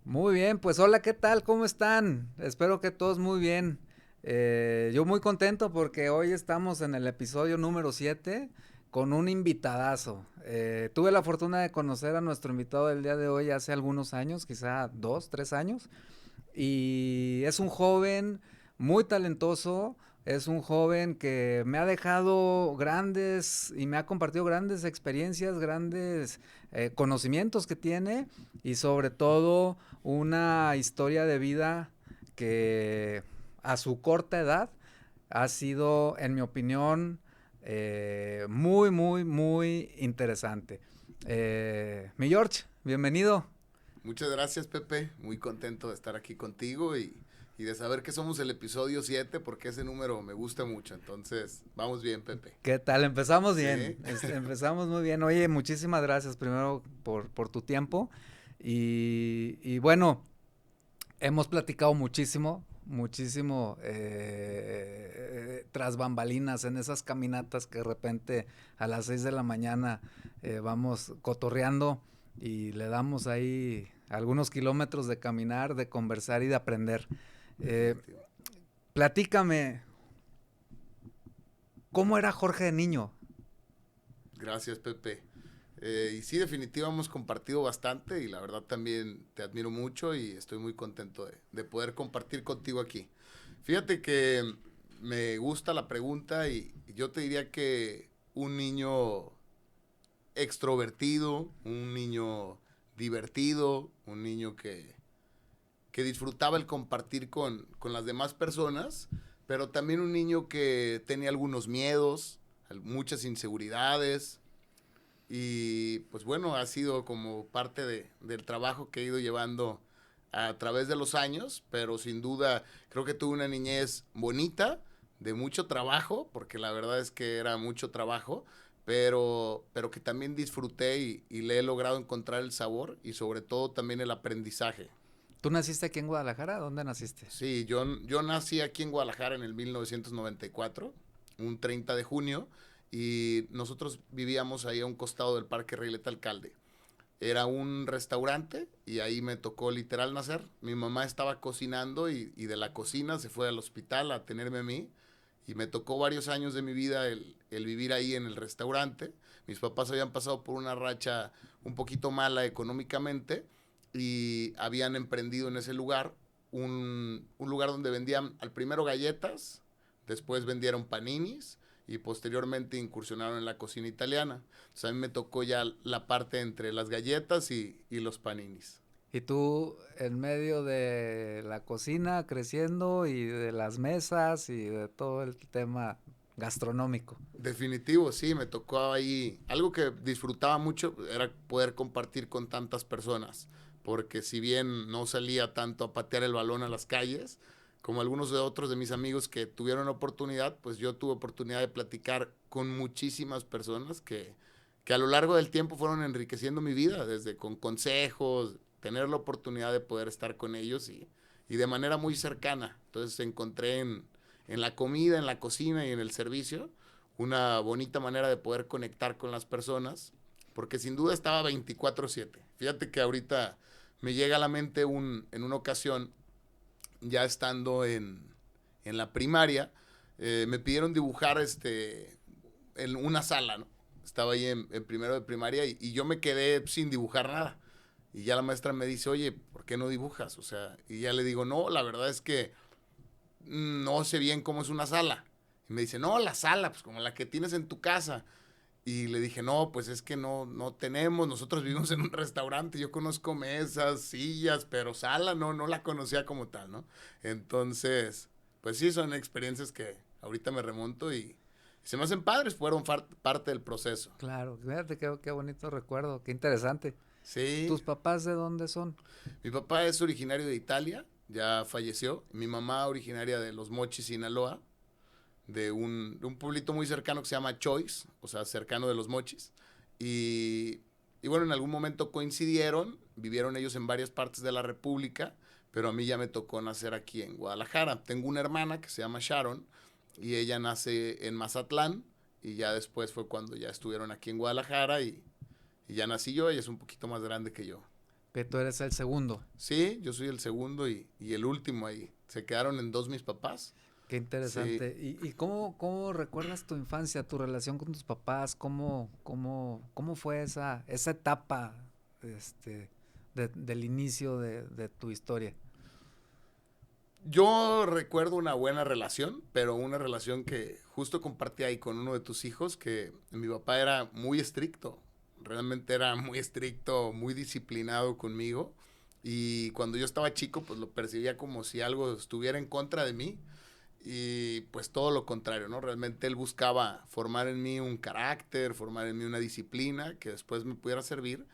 Muy bien, pues hola, ¿qué tal? ¿Cómo están? Espero que todos muy bien. Yo muy contento porque hoy estamos en el episodio número 7 con un invitadazo. Tuve la fortuna de conocer a nuestro invitado del día de hoy hace algunos años, quizá 2, 3 años, y es un joven muy talentoso, es un joven que me ha dejado grandes y me ha compartido grandes experiencias, grandes conocimientos que tiene y sobre todo una historia de vida que a su corta edad ha sido, en mi opinión, muy, muy, muy interesante. Mi George, bienvenido. Muchas gracias, Pepe. Muy contento de estar aquí contigo y de saber que somos el episodio 7 porque ese número me gusta mucho. Entonces, vamos bien, Pepe. ¿Qué tal? Empezamos bien, Sí, empezamos muy bien. Oye, muchísimas gracias primero por tu tiempo y bueno, hemos platicado muchísimo, muchísimo tras bambalinas en esas caminatas que de repente a las 6 de la mañana vamos cotorreando y le damos ahí algunos kilómetros de caminar, de conversar y de aprender. Eh, definitivo. Platícame, ¿cómo era Jorge de niño? Gracias, Pepe. Y sí, definitivo hemos compartido bastante y la verdad también te admiro mucho y estoy muy contento de poder compartir contigo aquí. Fíjate que me gusta la pregunta y yo te diría que un niño extrovertido, un niño divertido, un niño que disfrutaba el compartir con las demás personas, pero también un niño que tenía algunos miedos, muchas inseguridades y pues bueno, ha sido como parte del trabajo que he ido llevando a través de los años, pero sin duda creo que tuve una niñez bonita, de mucho trabajo, porque la verdad es que era mucho trabajo, pero que también disfruté y le he logrado encontrar el sabor y sobre todo también el aprendizaje. ¿Tú naciste aquí en Guadalajara? ¿Dónde naciste? Sí, yo nací aquí en Guadalajara en el 1994, un 30 de junio, y nosotros vivíamos ahí a un costado del Parque Regleta Alcalde. Era un restaurante y ahí me tocó literal nacer. Mi mamá estaba cocinando y de la cocina se fue al hospital a tenerme a mí. Y me tocó varios años de mi vida el vivir ahí en el restaurante. Mis papás habían pasado por una racha un poquito mala económicamente y habían emprendido en ese lugar un lugar donde vendían al primero galletas, después vendieron paninis y posteriormente incursionaron en la cocina italiana. Entonces a mí me tocó ya la parte entre las galletas y los paninis. Y tú en medio de la cocina creciendo y de las mesas y de todo el tema gastronómico. Definitivo, sí, me tocó ahí. Algo que disfrutaba mucho era poder compartir con tantas personas, porque si bien no salía tanto a patear el balón a las calles, como algunos de otros de mis amigos que tuvieron la oportunidad, pues yo tuve oportunidad de platicar con muchísimas personas que a lo largo del tiempo fueron enriqueciendo mi vida, desde con consejos, tener la oportunidad de poder estar con ellos y de manera muy cercana. Entonces encontré en la comida, en la cocina y en el servicio una bonita manera de poder conectar con las personas, porque sin duda estaba 24/7. Fíjate que ahorita me llega a la mente en una ocasión, ya estando en la primaria, me pidieron dibujar en una sala, ¿no? Estaba ahí en primero de primaria y yo me quedé sin dibujar nada. Y ya la maestra me dice, oye, ¿por qué no dibujas? O sea, y ya le digo, no, la verdad es que no sé bien cómo es una sala. Y me dice, no, la sala, pues como la que tienes en tu casa. Y le dije, no, pues es que no tenemos, nosotros vivimos en un restaurante, yo conozco mesas, sillas, pero sala no la conocía como tal, ¿no? Entonces, pues sí, son experiencias que ahorita me remonto y se me hacen padres, fueron parte del proceso. Claro, fíjate qué bonito recuerdo, qué interesante. Sí, ¿Tus papás de dónde son? mi papá es originario de Italia, ya falleció, mi mamá originaria de Los Mochis, Sinaloa, de un pueblito muy cercano que se llama Choice, o sea, cercano de Los Mochis. Y, y bueno, en algún momento coincidieron, vivieron ellos en varias partes de la República, pero a mí ya me tocó nacer aquí en Guadalajara. Tengo una hermana que se llama Sharon y ella nace en Mazatlán y ya después fue cuando ya estuvieron aquí en Guadalajara y ya nací yo, ella es un poquito más grande que yo. Que tú eres el segundo. Sí, yo soy el segundo y el último ahí. Se quedaron en 2 mis papás. Qué interesante. Sí. ¿Y cómo recuerdas tu infancia, tu relación con tus papás? ¿Cómo fue esa etapa del inicio de tu historia? Yo recuerdo una buena relación, pero una relación que justo compartí ahí con uno de tus hijos, que mi papá era muy estricto, realmente era muy estricto, muy disciplinado conmigo, y cuando yo estaba chico, pues lo percibía como si algo estuviera en contra de mí, y pues todo lo contrario, ¿no? Realmente él buscaba formar en mí un carácter, formar en mí una disciplina que después me pudiera servir,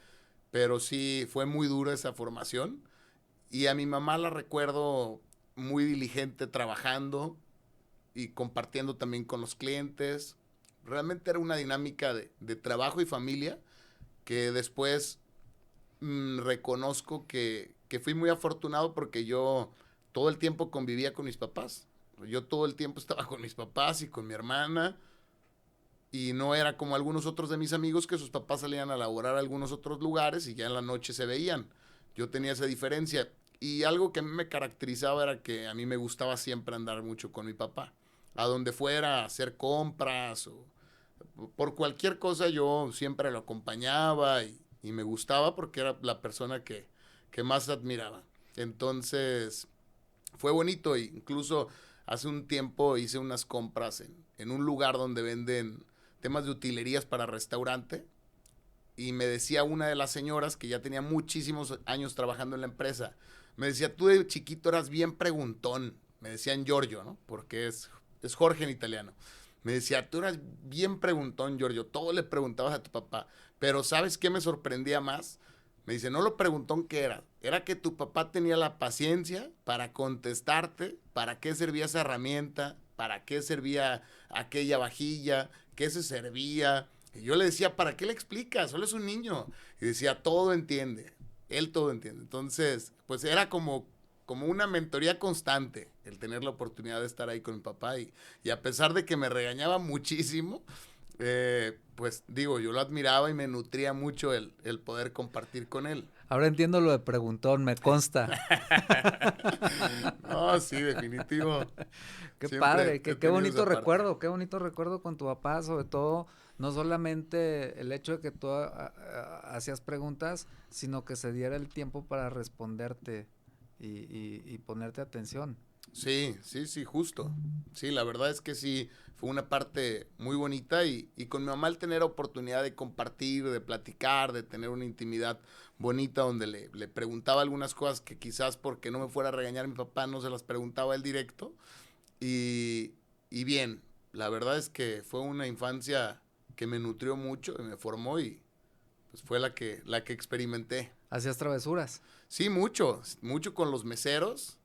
pero sí fue muy dura esa formación. Y a mi mamá la recuerdo muy diligente trabajando y compartiendo también con los clientes. Realmente era una dinámica de trabajo y familia que después reconozco que fui muy afortunado porque yo todo el tiempo convivía con mis papás. Yo todo el tiempo estaba con mis papás y con mi hermana y no era como algunos otros de mis amigos que sus papás salían a laborar a algunos otros lugares y ya en la noche se veían. Yo tenía esa diferencia. Y algo que a mí me caracterizaba era que a mí me gustaba siempre andar mucho con mi papá. A donde fuera, a hacer compras o por cualquier cosa yo siempre lo acompañaba y me gustaba porque era la persona que más admiraba. Entonces fue bonito. E incluso hace un tiempo hice unas compras en un lugar donde venden temas de utilerías para restaurante y me decía una de las señoras que ya tenía muchísimos años trabajando en la empresa, me decía, tú de chiquito eras bien preguntón, me decían Giorgio, ¿no? Porque es Jorge en italiano. Me decía, tú eras bien preguntón, Giorgio, todo le preguntabas a tu papá, pero ¿sabes qué me sorprendía más? Me dice, no lo preguntón que era que tu papá tenía la paciencia para contestarte para qué servía esa herramienta, para qué servía aquella vajilla, qué se servía. Y yo le decía, ¿para qué le explicas? Solo es un niño. Y decía, todo entiende, él todo entiende. Entonces, pues era como una mentoría constante el tener la oportunidad de estar ahí con mi papá. Y a pesar de que me regañaba muchísimo, pues digo, yo lo admiraba y me nutría mucho el poder compartir con él. Ahora entiendo lo de preguntón, me consta. No, sí, definitivo. Qué Siempre padre, he qué tenido esa parte. qué bonito recuerdo con tu papá, sobre todo, no solamente el hecho de que tú hacías preguntas, sino que se diera el tiempo para responderte y ponerte atención. Sí, sí, sí, justo. Sí, la verdad es que sí, fue una parte muy bonita y con mi mamá al tener oportunidad de compartir, de platicar, de tener una intimidad bonita donde le preguntaba algunas cosas que quizás porque no me fuera a regañar mi papá no se las preguntaba él directo y bien, la verdad es que fue una infancia que me nutrió mucho, y me formó y pues fue la que experimenté. Hacías travesuras. Sí, mucho, mucho con los meseros.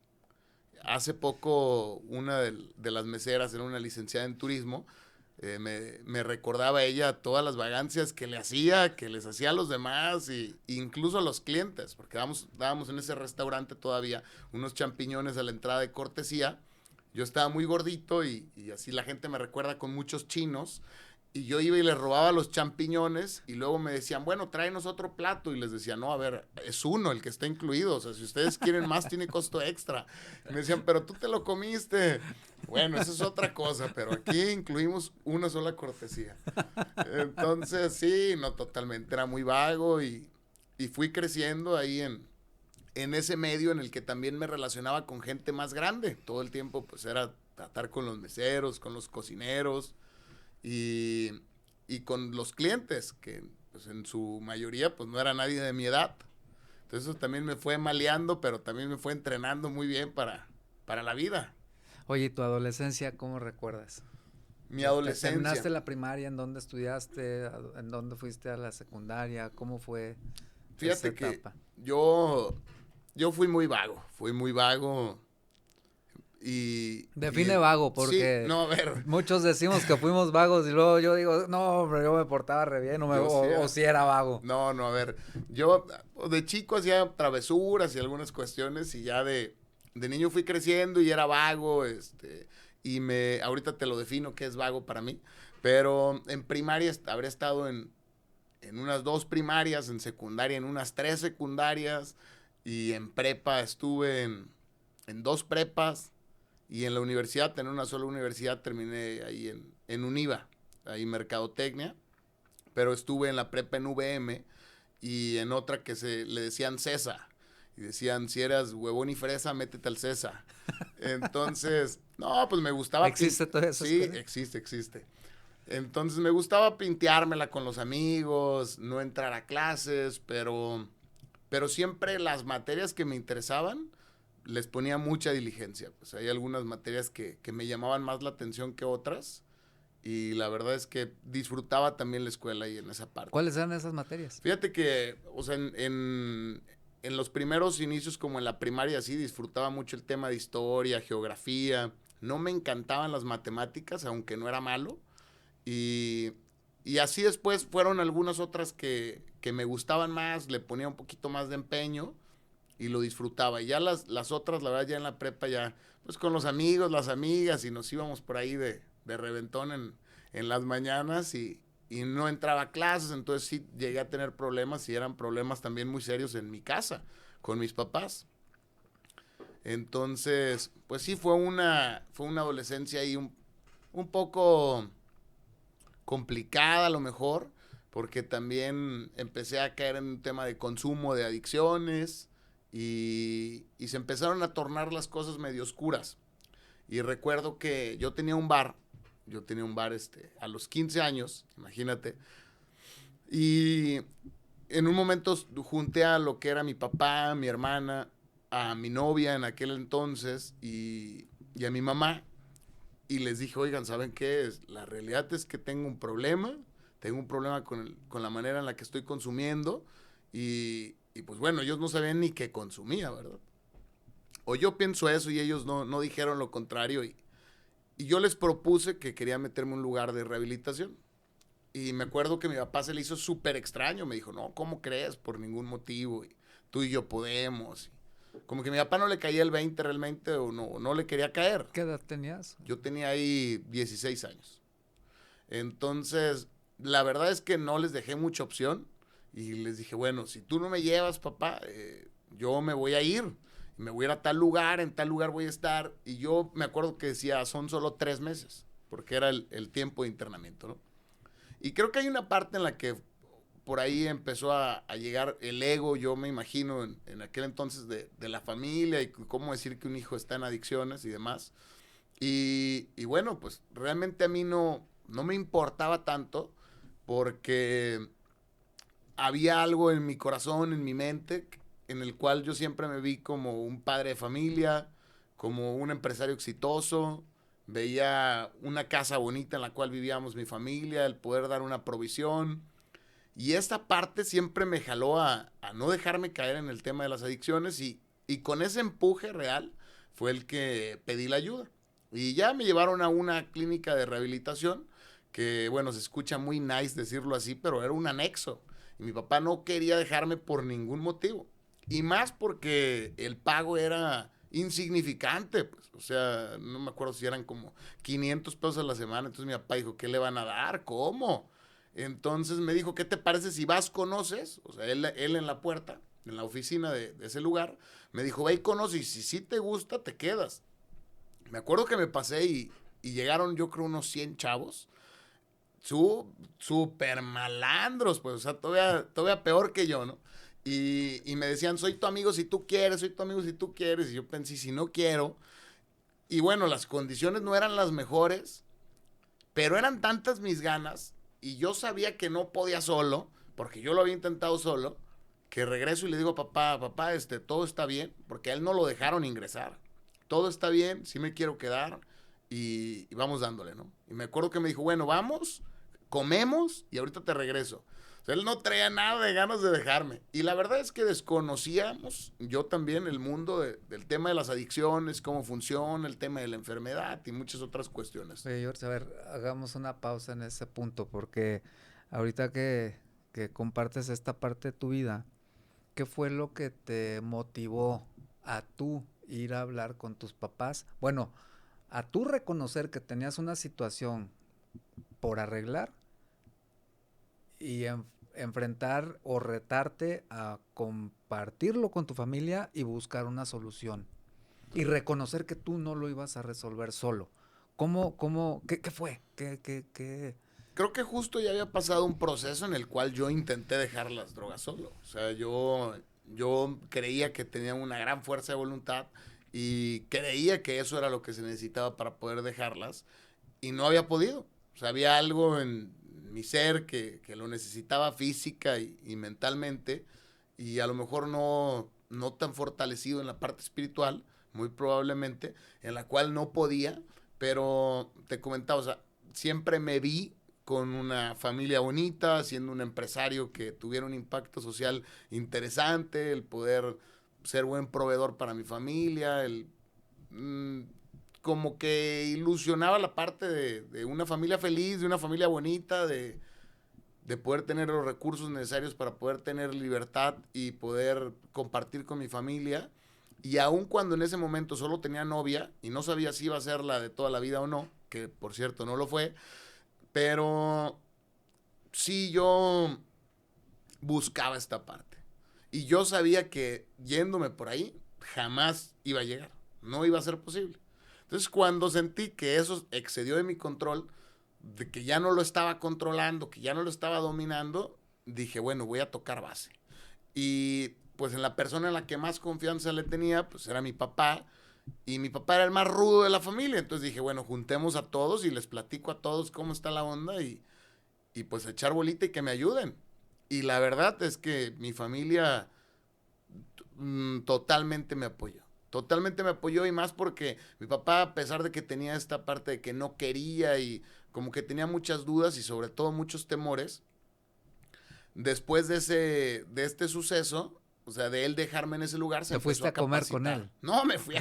Hace poco una de las meseras era una licenciada en turismo. Me recordaba ella todas las vagancias que le hacía, que les hacía a los demás y incluso a los clientes, porque dábamos en ese restaurante todavía unos champiñones a la entrada de cortesía. Yo estaba muy gordito y así la gente me recuerda con muchos chinos. Y yo iba y les robaba los champiñones y luego me decían, bueno, tráenos otro plato. Y les decía, no, a ver, es uno el que está incluido. O sea, si ustedes quieren más, tiene costo extra. Y me decían, pero tú te lo comiste. Bueno, eso es otra cosa, pero aquí incluimos una sola cortesía. Entonces, sí, no, totalmente. Era muy vago y fui creciendo ahí en ese medio en el que también me relacionaba con gente más grande. Todo el tiempo, pues, era tratar con los meseros, con los cocineros y, y con los clientes, que pues en su mayoría pues no era nadie de mi edad. Entonces eso también me fue maleando, pero también me fue entrenando muy bien para la vida. Oye, ¿y tu adolescencia cómo recuerdas? Mi adolescencia. ¿Terminaste la primaria? ¿En dónde estudiaste? ¿En dónde fuiste a la secundaria? ¿Cómo fue esa Fíjate que etapa? yo fui muy vago Define vago, sí, porque no, a ver, muchos decimos que fuimos vagos y luego yo digo, no, hombre, yo me portaba re bien yo sí o si era vago. no, no, a ver, yo de chico hacía travesuras y algunas cuestiones y ya de niño fui creciendo y era vago, ahorita te lo defino que es vago para mí, pero en primaria habría estado en unas 2 primarias, en secundaria en unas 3 secundarias, y en prepa estuve en 2 prepas, y en la universidad, en una sola universidad, terminé ahí en UNIVA, ahí Mercadotecnia, pero estuve en la prepa en VM y en otra que se le decían CESA, y decían, si eras huevón y fresa, métete al CESA. Entonces, no, pues me gustaba. ¿Existe todavía esa Sí, escuela? existe. Entonces me gustaba pinteármela con los amigos, no entrar a clases, pero siempre las materias que me interesaban les ponía mucha diligencia. Pues hay algunas materias que me llamaban más la atención que otras, y la verdad es que disfrutaba también la escuela y en esa parte. ¿Cuáles eran esas materias? Fíjate que, o sea, en los primeros inicios, como en la primaria, sí, disfrutaba mucho el tema de historia, geografía. No me encantaban las matemáticas, aunque no era malo. Y, y así después fueron algunas otras que me gustaban más, le ponía un poquito más de empeño y lo disfrutaba. Y ya las otras, la verdad, ya en la prepa, ya, pues con los amigos, las amigas, y nos íbamos por ahí de reventón en las mañanas, y no entraba a clases. Entonces sí llegué a tener problemas, y eran problemas también muy serios en mi casa, con mis papás. Entonces, pues sí, fue una adolescencia ahí un poco complicada a lo mejor, porque también empecé a caer en un tema de consumo, de adicciones, y se empezaron a tornar las cosas medio oscuras. Y recuerdo que yo tenía un bar a los 15 años, imagínate, y en un momento junté a lo que era mi papá, mi hermana, a mi novia en aquel entonces, y a mi mamá, y les dije, oigan, ¿saben qué es? La realidad es que tengo un problema con la manera en la que estoy consumiendo, y pues bueno, ellos no sabían ni qué consumía, ¿verdad? O yo pienso eso y ellos no dijeron lo contrario, y yo les propuse que quería meterme en un lugar de rehabilitación. Y me acuerdo que mi papá se le hizo súper extraño, me dijo, no, ¿cómo crees? Por ningún motivo, y tú y yo podemos. Como que a mi papá no le caía el 20 realmente, o no le quería caer. ¿Qué edad tenías? Yo tenía ahí 16 años. Entonces, la verdad es que no les dejé mucha opción, y les dije, bueno, si tú no me llevas, papá, yo me voy a ir. Me voy a ir a tal lugar, en tal lugar voy a estar. Y yo me acuerdo que decía, son solo 3 meses, porque era el tiempo de internamiento, ¿no? Y creo que hay una parte en la que por ahí empezó a llegar el ego, yo me imagino, en aquel entonces de la familia, y cómo decir que un hijo está en adicciones y demás. Y bueno, pues realmente a mí no me importaba tanto, porque había algo en mi corazón, en mi mente, en el cual yo siempre me vi como un padre de familia, como un empresario exitoso. Veía una casa bonita en la cual vivíamos mi familia, el poder dar una provisión. Y esta parte siempre me jaló a no dejarme caer en el tema de las adicciones, y con ese empuje real fue el que pedí la ayuda. Y ya me llevaron a una clínica de rehabilitación que, bueno, se escucha muy nice decirlo así, pero era un anexo. Y mi papá no quería dejarme por ningún motivo. Y más porque el pago era insignificante, pues. O sea, no me acuerdo si eran como 500 pesos a la semana. Entonces mi papá dijo, ¿qué le van a dar? ¿Cómo? Entonces me dijo, ¿qué te parece si vas, conoces? O sea, él en la puerta, en la oficina de ese lugar, me dijo, ve y conoce, y si sí te gusta, te quedas. Me acuerdo que me pasé, y llegaron, yo creo, unos 100 chavos, súper malandros, pues, o sea, todavía peor que yo, ¿no? Y me decían, soy tu amigo si tú quieres, soy tu amigo si tú quieres, y yo pensé, si no quiero. Y bueno, las condiciones no eran las mejores, pero eran tantas mis ganas, y yo sabía que no podía solo, porque yo lo había intentado solo, que regreso y le digo, papá, todo está bien, porque a él no lo dejaron ingresar. Todo está bien, sí me quiero quedar, y vamos dándole, ¿no? Y me acuerdo que me dijo, bueno, vamos, comemos y ahorita te regreso. O sea, él no traía nada de ganas de dejarme. Y la verdad es que desconocíamos, yo también, el mundo del tema de las adicciones, cómo funciona, el tema de la enfermedad y muchas otras cuestiones. Oye, George, a ver, hagamos una pausa en ese punto, porque ahorita que compartes esta parte de tu vida, ¿qué fue lo que te motivó a tú ir a hablar con tus papás? Bueno, a tú reconocer que tenías una situación por arreglar, y enfrentar o retarte a compartirlo con tu familia y buscar una solución. Y reconocer que tú no lo ibas a resolver solo. ¿Qué fue? ¿Qué? Creo que justo ya había pasado un proceso en el cual yo intenté dejar las drogas solo. O sea, yo creía que tenía una gran fuerza de voluntad y creía que eso era lo que se necesitaba para poder dejarlas y no había podido. O sea, había algo en mi ser que lo necesitaba física y mentalmente y a lo mejor no tan fortalecido en la parte espiritual, muy probablemente, en la cual no podía, pero te comentaba, o sea, siempre me vi con una familia bonita, siendo un empresario que tuviera un impacto social interesante, el poder ser buen proveedor para mi familia, mmm, como que ilusionaba la parte de una familia feliz, de una familia bonita, de poder tener los recursos necesarios para poder tener libertad y poder compartir con mi familia. Y aun cuando en ese momento solo tenía novia y no sabía si iba a ser la de toda la vida o no, que por cierto no lo fue, pero sí yo buscaba esta parte. Y yo sabía que yéndome por ahí jamás iba a llegar, no iba a ser posible. Entonces cuando sentí que eso excedió de mi control, de que ya no lo estaba controlando, que ya no lo estaba dominando, dije, bueno, voy a tocar base. Y pues en la persona en la que más confianza le tenía, pues era mi papá. Y mi papá era el más rudo de la familia. Entonces dije, bueno, juntemos a todos y les platico a todos cómo está la onda y pues echar bolita y que me ayuden. Y la verdad es que mi familia totalmente me apoyó. Totalmente me apoyó y más porque mi papá, a pesar de que tenía esta parte de que no quería y como que tenía muchas dudas y sobre todo muchos temores, después de este suceso, o sea, de él dejarme en ese lugar, se ¿Te empezó fuiste a a comer con capacitar. él? No, me fui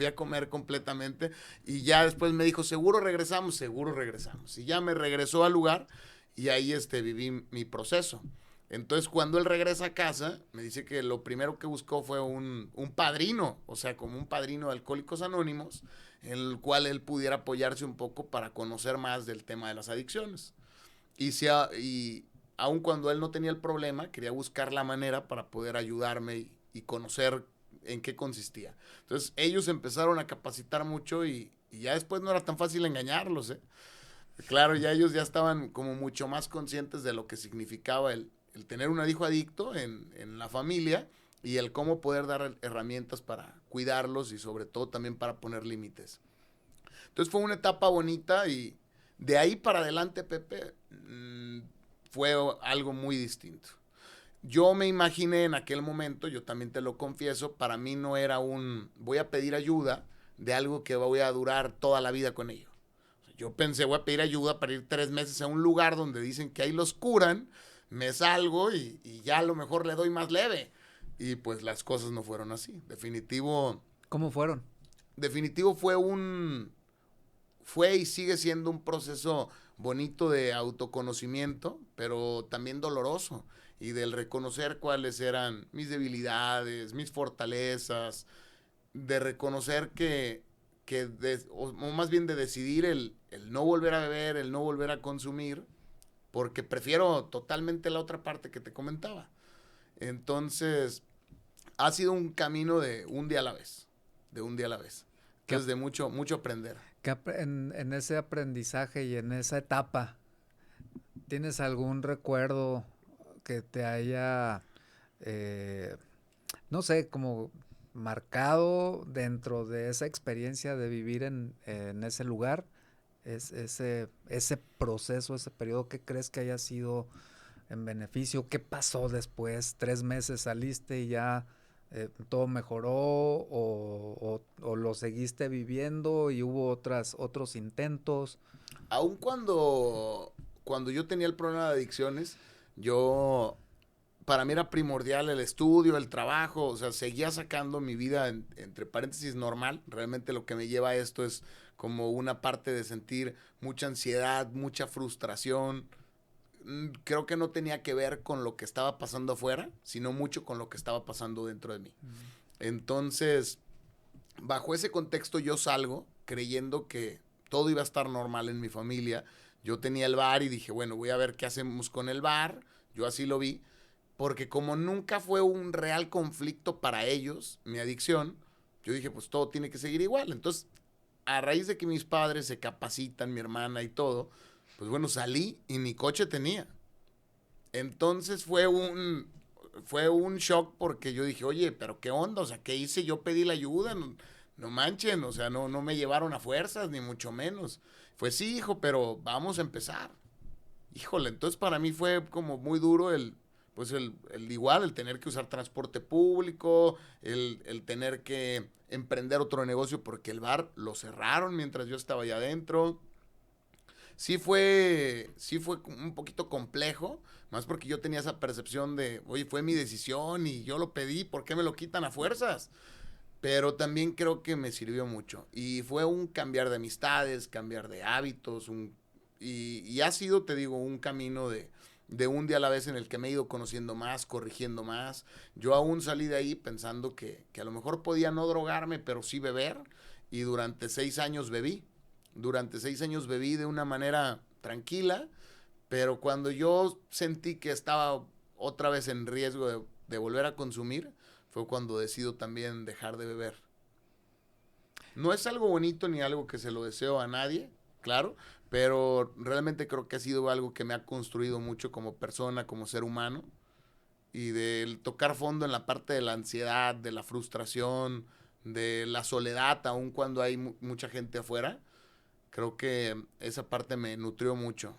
a comer, completamente. Y ya después me dijo, seguro regresamos. Y ya me regresó al lugar y ahí viví mi proceso. Entonces, cuando él regresa a casa, me dice que lo primero que buscó fue un padrino, o sea, como un padrino de Alcohólicos Anónimos, en el cual él pudiera apoyarse un poco para conocer más del tema de las adicciones. Y aun cuando él no tenía el problema, quería buscar la manera para poder ayudarme y conocer en qué consistía. Entonces, ellos empezaron a capacitar mucho y ya después no era tan fácil engañarlos, ¿eh? Claro, ya ellos ya estaban como mucho más conscientes de lo que significaba el tener un hijo adicto en la familia y el cómo poder dar herramientas para cuidarlos y sobre todo también para poner límites. Entonces fue una etapa bonita y de ahí para adelante, Pepe, fue algo muy distinto. Yo me imaginé en aquel momento, yo también te lo confieso, para mí no era voy a pedir ayuda de algo que voy a durar toda la vida con ello. Yo pensé, voy a pedir ayuda para ir 3 meses a un lugar donde dicen que ahí los curan, me salgo y ya a lo mejor le doy más leve. Y pues las cosas no fueron así. ¿Cómo fueron? Definitivo fue y sigue siendo un proceso bonito de autoconocimiento, pero también doloroso. Y del reconocer cuáles eran mis debilidades, mis fortalezas, de reconocer o más bien de decidir el no volver a beber, el no volver a consumir, porque prefiero totalmente la otra parte que te comentaba. Entonces, ha sido un camino de un día a la vez, que es de mucho, mucho aprender. En ese aprendizaje y en esa etapa, ¿tienes algún recuerdo que te haya, no sé, como marcado dentro de esa experiencia de vivir en ese lugar? Ese proceso, ese periodo, ¿qué crees que haya sido en beneficio? ¿Qué pasó después? 3 meses saliste y ya todo mejoró o lo seguiste viviendo y hubo otros intentos. Aun cuando yo tenía el problema de adicciones, yo para mí era primordial el estudio, el trabajo, o sea, seguía sacando mi vida entre paréntesis normal. Realmente lo que me lleva a esto es como una parte de sentir mucha ansiedad, mucha frustración. Creo que no tenía que ver con lo que estaba pasando afuera, sino mucho con lo que estaba pasando dentro de mí. Entonces, bajo ese contexto yo salgo creyendo que todo iba a estar normal en mi familia. Yo tenía el bar y dije, bueno, voy a ver qué hacemos con el bar. Yo así lo vi, porque como nunca fue un real conflicto para ellos, mi adicción, yo dije, pues todo tiene que seguir igual. Entonces, a raíz de que mis padres se capacitan, mi hermana y todo, pues bueno, salí y ni coche tenía. Entonces fue un shock porque yo dije, oye, pero ¿qué onda? O sea, ¿qué hice? Yo pedí la ayuda, no, no manchen, o sea, no me llevaron a fuerzas, ni mucho menos. Fue sí, hijo, pero vamos a empezar. Híjole, entonces para mí fue como muy duro pues el igual, el tener que usar transporte público, el tener que emprender otro negocio porque el bar lo cerraron mientras yo estaba allá adentro. Sí fue un poquito complejo, más porque yo tenía esa percepción de, oye, fue mi decisión y yo lo pedí, ¿por qué me lo quitan a fuerzas? Pero también creo que me sirvió mucho. Y fue un cambiar de amistades, cambiar de hábitos, y ha sido, te digo, un camino de un día a la vez en el que me he ido conociendo más, corrigiendo más. Yo aún salí de ahí pensando que a lo mejor podía no drogarme, pero sí beber, y durante 6 años bebí. Durante 6 años bebí de una manera tranquila, pero cuando yo sentí que estaba otra vez en riesgo de volver a consumir, fue cuando decido también dejar de beber. No es algo bonito ni algo que se lo deseo a nadie, claro, pero realmente creo que ha sido algo que me ha construido mucho como persona, como ser humano, y del tocar fondo en la parte de la ansiedad, de la frustración, de la soledad, aun cuando hay mucha gente afuera, creo que esa parte me nutrió mucho.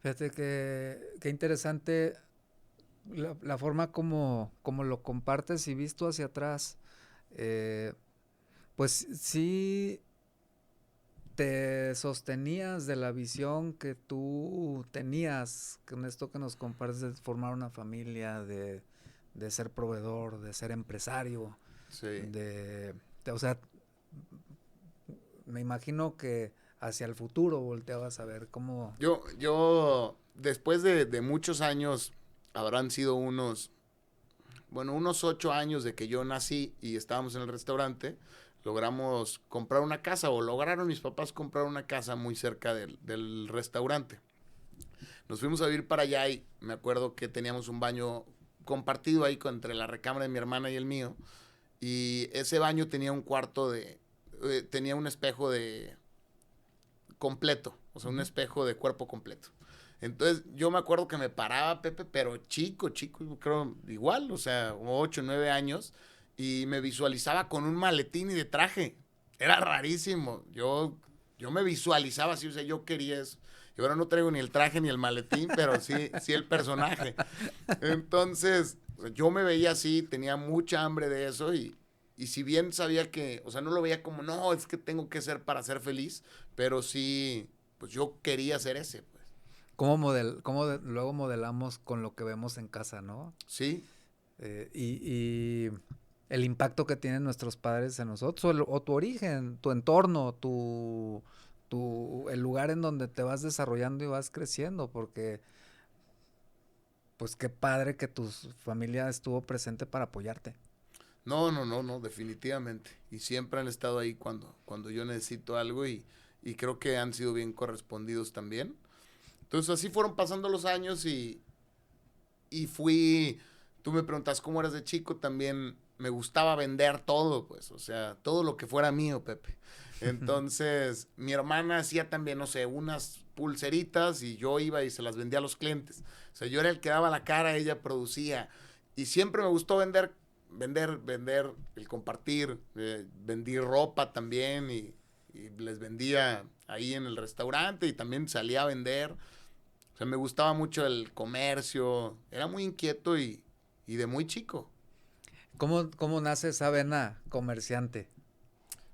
Fíjate que interesante la forma como lo compartes y visto hacia atrás. Eh, pues sí te sostenías de la visión que tú tenías con esto que nos compartes de formar una familia, de ser proveedor, de ser empresario, Sí. o sea, me imagino que hacia el futuro volteabas a ver cómo... Después de muchos años, habrán sido unos 8 años de que yo nací y estábamos en el restaurante, logramos comprar una casa, o lograron mis papás comprar una casa muy cerca del restaurante. Nos fuimos a vivir para allá y me acuerdo que teníamos un baño compartido ahí entre la recámara de mi hermana y el mío. Y ese baño tenía un cuarto tenía un espejo de completo, o sea, un espejo de cuerpo completo. Entonces, yo me acuerdo que me paraba, Pepe, pero chico, creo igual, o sea, 8, 9 años, y me visualizaba con un maletín y de traje. Era rarísimo. Yo me visualizaba así, o sea, yo quería eso. Y ahora no traigo ni el traje ni el maletín, pero sí el personaje. Entonces, yo me veía así, tenía mucha hambre de eso, y si bien sabía que, o sea, no lo veía como, no, es que tengo que ser para ser feliz, pero sí, pues yo quería ser ese, pues. Luego modelamos con lo que vemos en casa, ¿no? Sí, Y el impacto que tienen nuestros padres en nosotros, o tu origen, tu entorno, el lugar en donde te vas desarrollando y vas creciendo, porque pues qué padre que tu familia estuvo presente para apoyarte. no, no, no, no, definitivamente. Y siempre han estado ahí cuando yo necesito algo, y creo que han sido bien correspondidos también. Entonces así fueron pasando los años, y tú me preguntas cómo eras de chico, también me gustaba vender todo, pues, o sea, todo lo que fuera mío, Pepe. Entonces, mi hermana hacía también, no sé, unas pulseritas, y yo iba y se las vendía a los clientes. O sea, yo era el que daba la cara, ella producía. Y siempre me gustó vender, el compartir. Vendí ropa también, y les vendía ahí en el restaurante, y también salía a vender. O sea, me gustaba mucho el comercio, era muy inquieto, y de muy chico. ¿Cómo nace esa vena comerciante?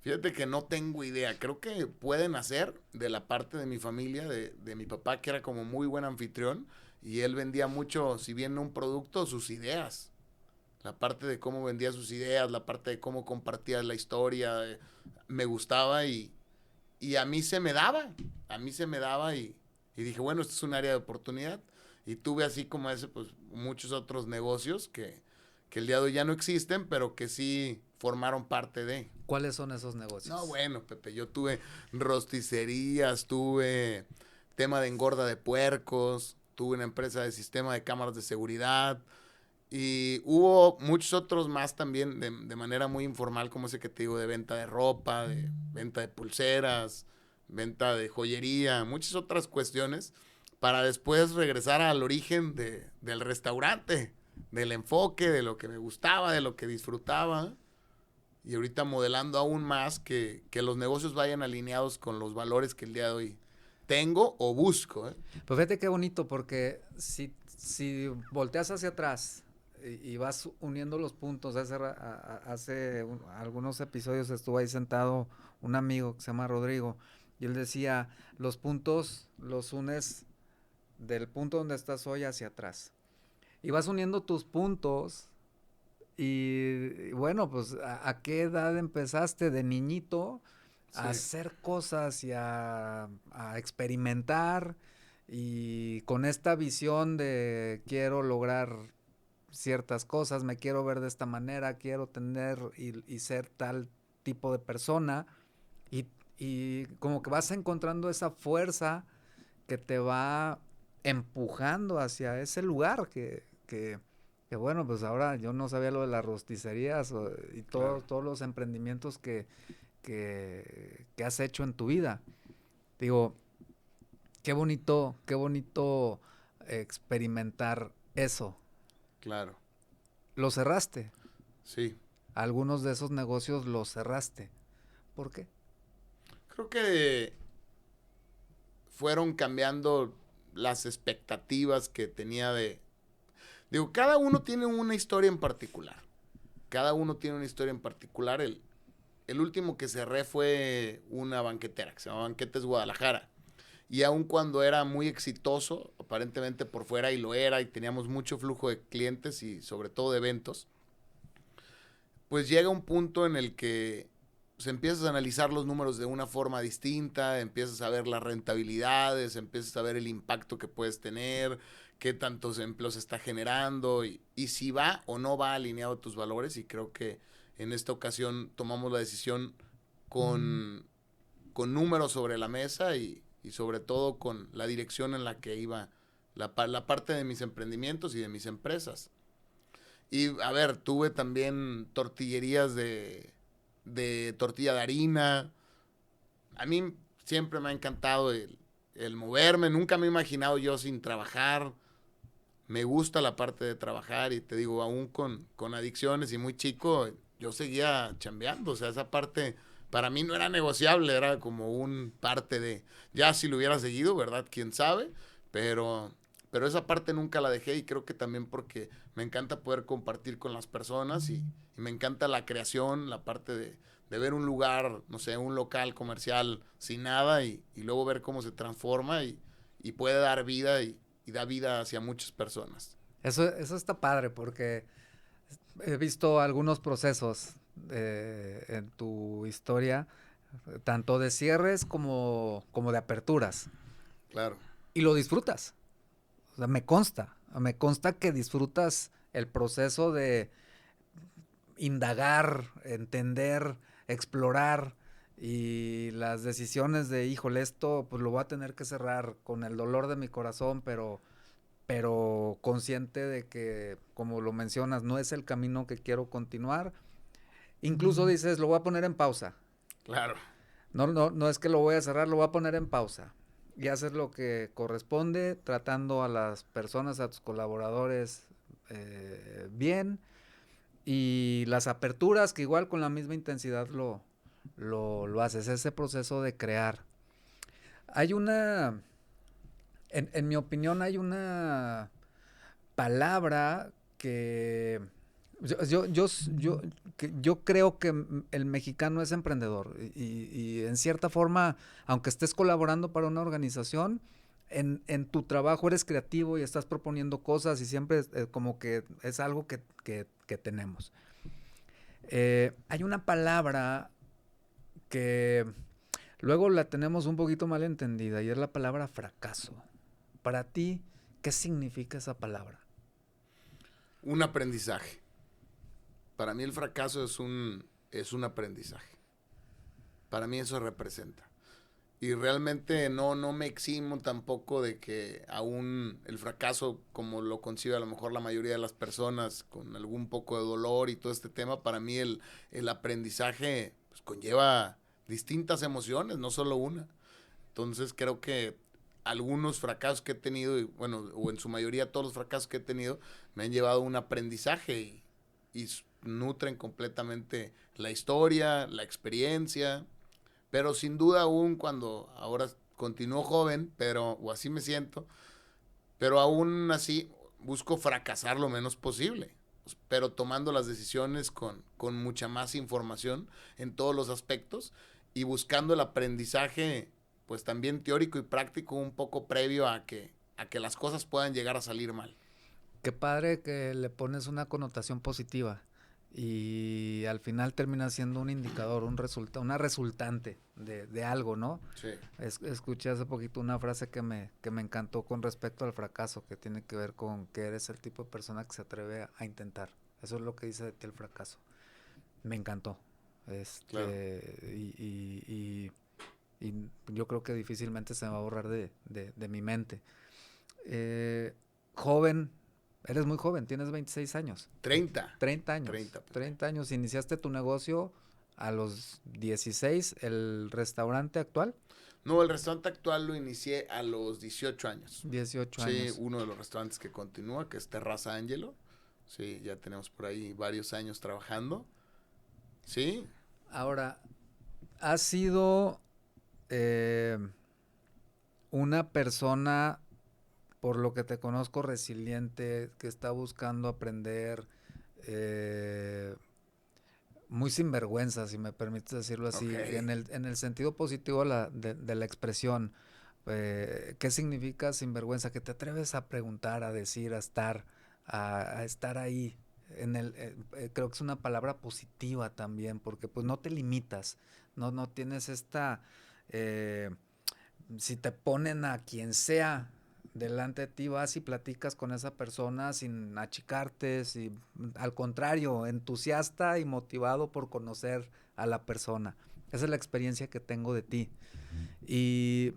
Fíjate que no tengo idea, creo que pueden hacer de la parte de mi familia, de mi papá, que era como muy buen anfitrión, y él vendía mucho, si bien no un producto, sus ideas. La parte de cómo vendía sus ideas, la parte de cómo compartía la historia, me gustaba, y a mí se me daba, y dije, bueno, esto es un área de oportunidad. Y tuve así como ese, pues muchos otros negocios que el día de hoy ya no existen, pero que sí formaron parte de. ¿Cuáles son esos No, negocios? bueno, Pepe, yo tuve rosticerías, tuve tema de engorda de puercos, tuve una empresa de sistema de cámaras de seguridad. Y hubo muchos otros más también de manera muy informal, como ese que te digo, de venta de ropa, de venta de pulseras, venta de joyería, muchas otras cuestiones, para después regresar al origen del restaurante, del enfoque, de lo que me gustaba, de lo que disfrutaba. Y ahorita modelando aún más que los negocios vayan alineados con los valores que el día de hoy tengo o busco. Pues fíjate qué bonito, porque si volteas hacia atrás y vas uniendo los puntos, algunos episodios estuvo ahí sentado un amigo que se llama Rodrigo, y él decía, los puntos los unes del punto donde estás hoy hacia atrás. Y vas uniendo tus puntos y bueno, pues ¿a qué edad empezaste de niñito a hacer cosas y a experimentar? Y con esta visión de quiero lograr ciertas cosas, me quiero ver de esta manera, quiero tener y ser tal tipo de persona, y como que vas encontrando esa fuerza que te va empujando hacia ese lugar que bueno, pues ahora yo no sabía lo de las rosticerías y todos los emprendimientos que has hecho en tu vida. Digo, qué bonito experimentar eso. Claro. Lo cerraste. Sí. Algunos de esos negocios los cerraste. ¿Por qué? Creo que fueron cambiando las expectativas que tenía Digo, cada uno tiene una historia en particular. Cada uno tiene una historia en particular. El último que cerré fue una banquetera que se llama Banquetes Guadalajara. Y aun cuando era muy exitoso, aparentemente por fuera, y lo era, y teníamos mucho flujo de clientes y sobre todo de eventos, pues llega un punto en el que pues, empiezas a analizar los números de una forma distinta, empiezas a ver las rentabilidades, empiezas a ver el impacto que puedes tener, qué tantos empleos está generando y si va o no va alineado a tus valores. Y creo que en esta ocasión tomamos la decisión con números sobre la mesa y sobre todo con la dirección en la que iba la parte de mis emprendimientos y de mis empresas. Y a ver, tuve también tortillerías de tortilla de harina. A mí siempre me ha encantado el moverme. Nunca me he imaginado yo sin trabajar. Me gusta la parte de trabajar y te digo, aún con adicciones y muy chico, yo seguía chambeando. O sea, esa parte para mí no era negociable, era como un parte de, ya si lo hubiera seguido, ¿verdad? ¿Quién sabe? Pero esa parte nunca la dejé y creo que también porque me encanta poder compartir con las personas y me encanta la creación, la parte de ver un lugar, no sé, un local comercial sin nada y luego ver cómo se transforma y puede dar vida y da vida hacia muchas personas. Eso está padre porque he visto algunos procesos en tu historia, tanto de cierres como de aperturas. Claro. Y lo disfrutas. O sea, me consta que disfrutas el proceso de indagar, entender, explorar y las decisiones de, híjole, esto pues lo voy a tener que cerrar con el dolor de mi corazón, pero consciente de que, como lo mencionas, no es el camino que quiero continuar. Incluso dices, lo voy a poner en pausa. Claro. No es que lo voy a cerrar, lo voy a poner en pausa. Y haces lo que corresponde, tratando a las personas, a tus colaboradores bien. Y las aperturas, que igual con la misma intensidad lo haces, ese proceso de crear. Hay en mi opinión, hay una palabra que yo creo que el mexicano es emprendedor y en cierta forma, aunque estés colaborando para una organización, en tu trabajo eres creativo y estás proponiendo cosas y siempre como que es algo que tenemos. Hay una palabra que luego la tenemos un poquito mal entendida y es la palabra fracaso. Para ti, ¿qué significa esa palabra? Un aprendizaje. Para mí el fracaso es un aprendizaje. Para mí eso representa. Y realmente no me eximo tampoco de que aún el fracaso, como lo concibe a lo mejor la mayoría de las personas, con algún poco de dolor y todo este tema, para mí el aprendizaje pues, conlleva distintas emociones, no solo una. Entonces creo que algunos fracasos que he tenido, y bueno, o en su mayoría todos los fracasos que he tenido, me han llevado a un aprendizaje y nutren completamente la historia, la experiencia, pero sin duda aún cuando ahora continúo joven, pero, o así me siento, pero aún así busco fracasar lo menos posible, pero tomando las decisiones con mucha más información en todos los aspectos y buscando el aprendizaje, pues también teórico y práctico un poco previo a que las cosas puedan llegar a salir mal. Qué padre que le pones una connotación positiva y al final termina siendo un indicador, una resultante de algo, ¿no? Sí, Escuché hace poquito una frase que me encantó con respecto al fracaso, que tiene que ver con que eres el tipo de persona que se atreve a intentar. Eso es lo que dice de ti el fracaso. Me encantó. claro. Y yo creo que difícilmente se me va a borrar de mi mente. Eh, joven, eres muy joven, tienes 26 años. 30. 30 años. 30, Pepe. 30 años. Iniciaste tu negocio a los 16, el restaurante actual. No, el restaurante actual lo inicié a los 18 años. 18 Sí, años. uno de los restaurantes que continúa, que es Terraza Ángelo. Sí, ya tenemos por ahí varios años trabajando. Sí, Ahora, has sido eh, una persona, por lo que te conozco, resiliente, que está buscando aprender, eh, muy sinvergüenza, si me permites decirlo así, ok. en el sentido positivo de la expresión. ¿Qué significa sinvergüenza? Que te atreves a preguntar, a decir, a estar ahí. Creo que es una palabra positiva también, porque pues no te limitas, no tienes eh, si te ponen a quien sea delante de ti, vas y platicas con esa persona sin achicarte, al contrario, entusiasta y motivado por conocer a la persona. Esa es la experiencia que tengo de ti. Y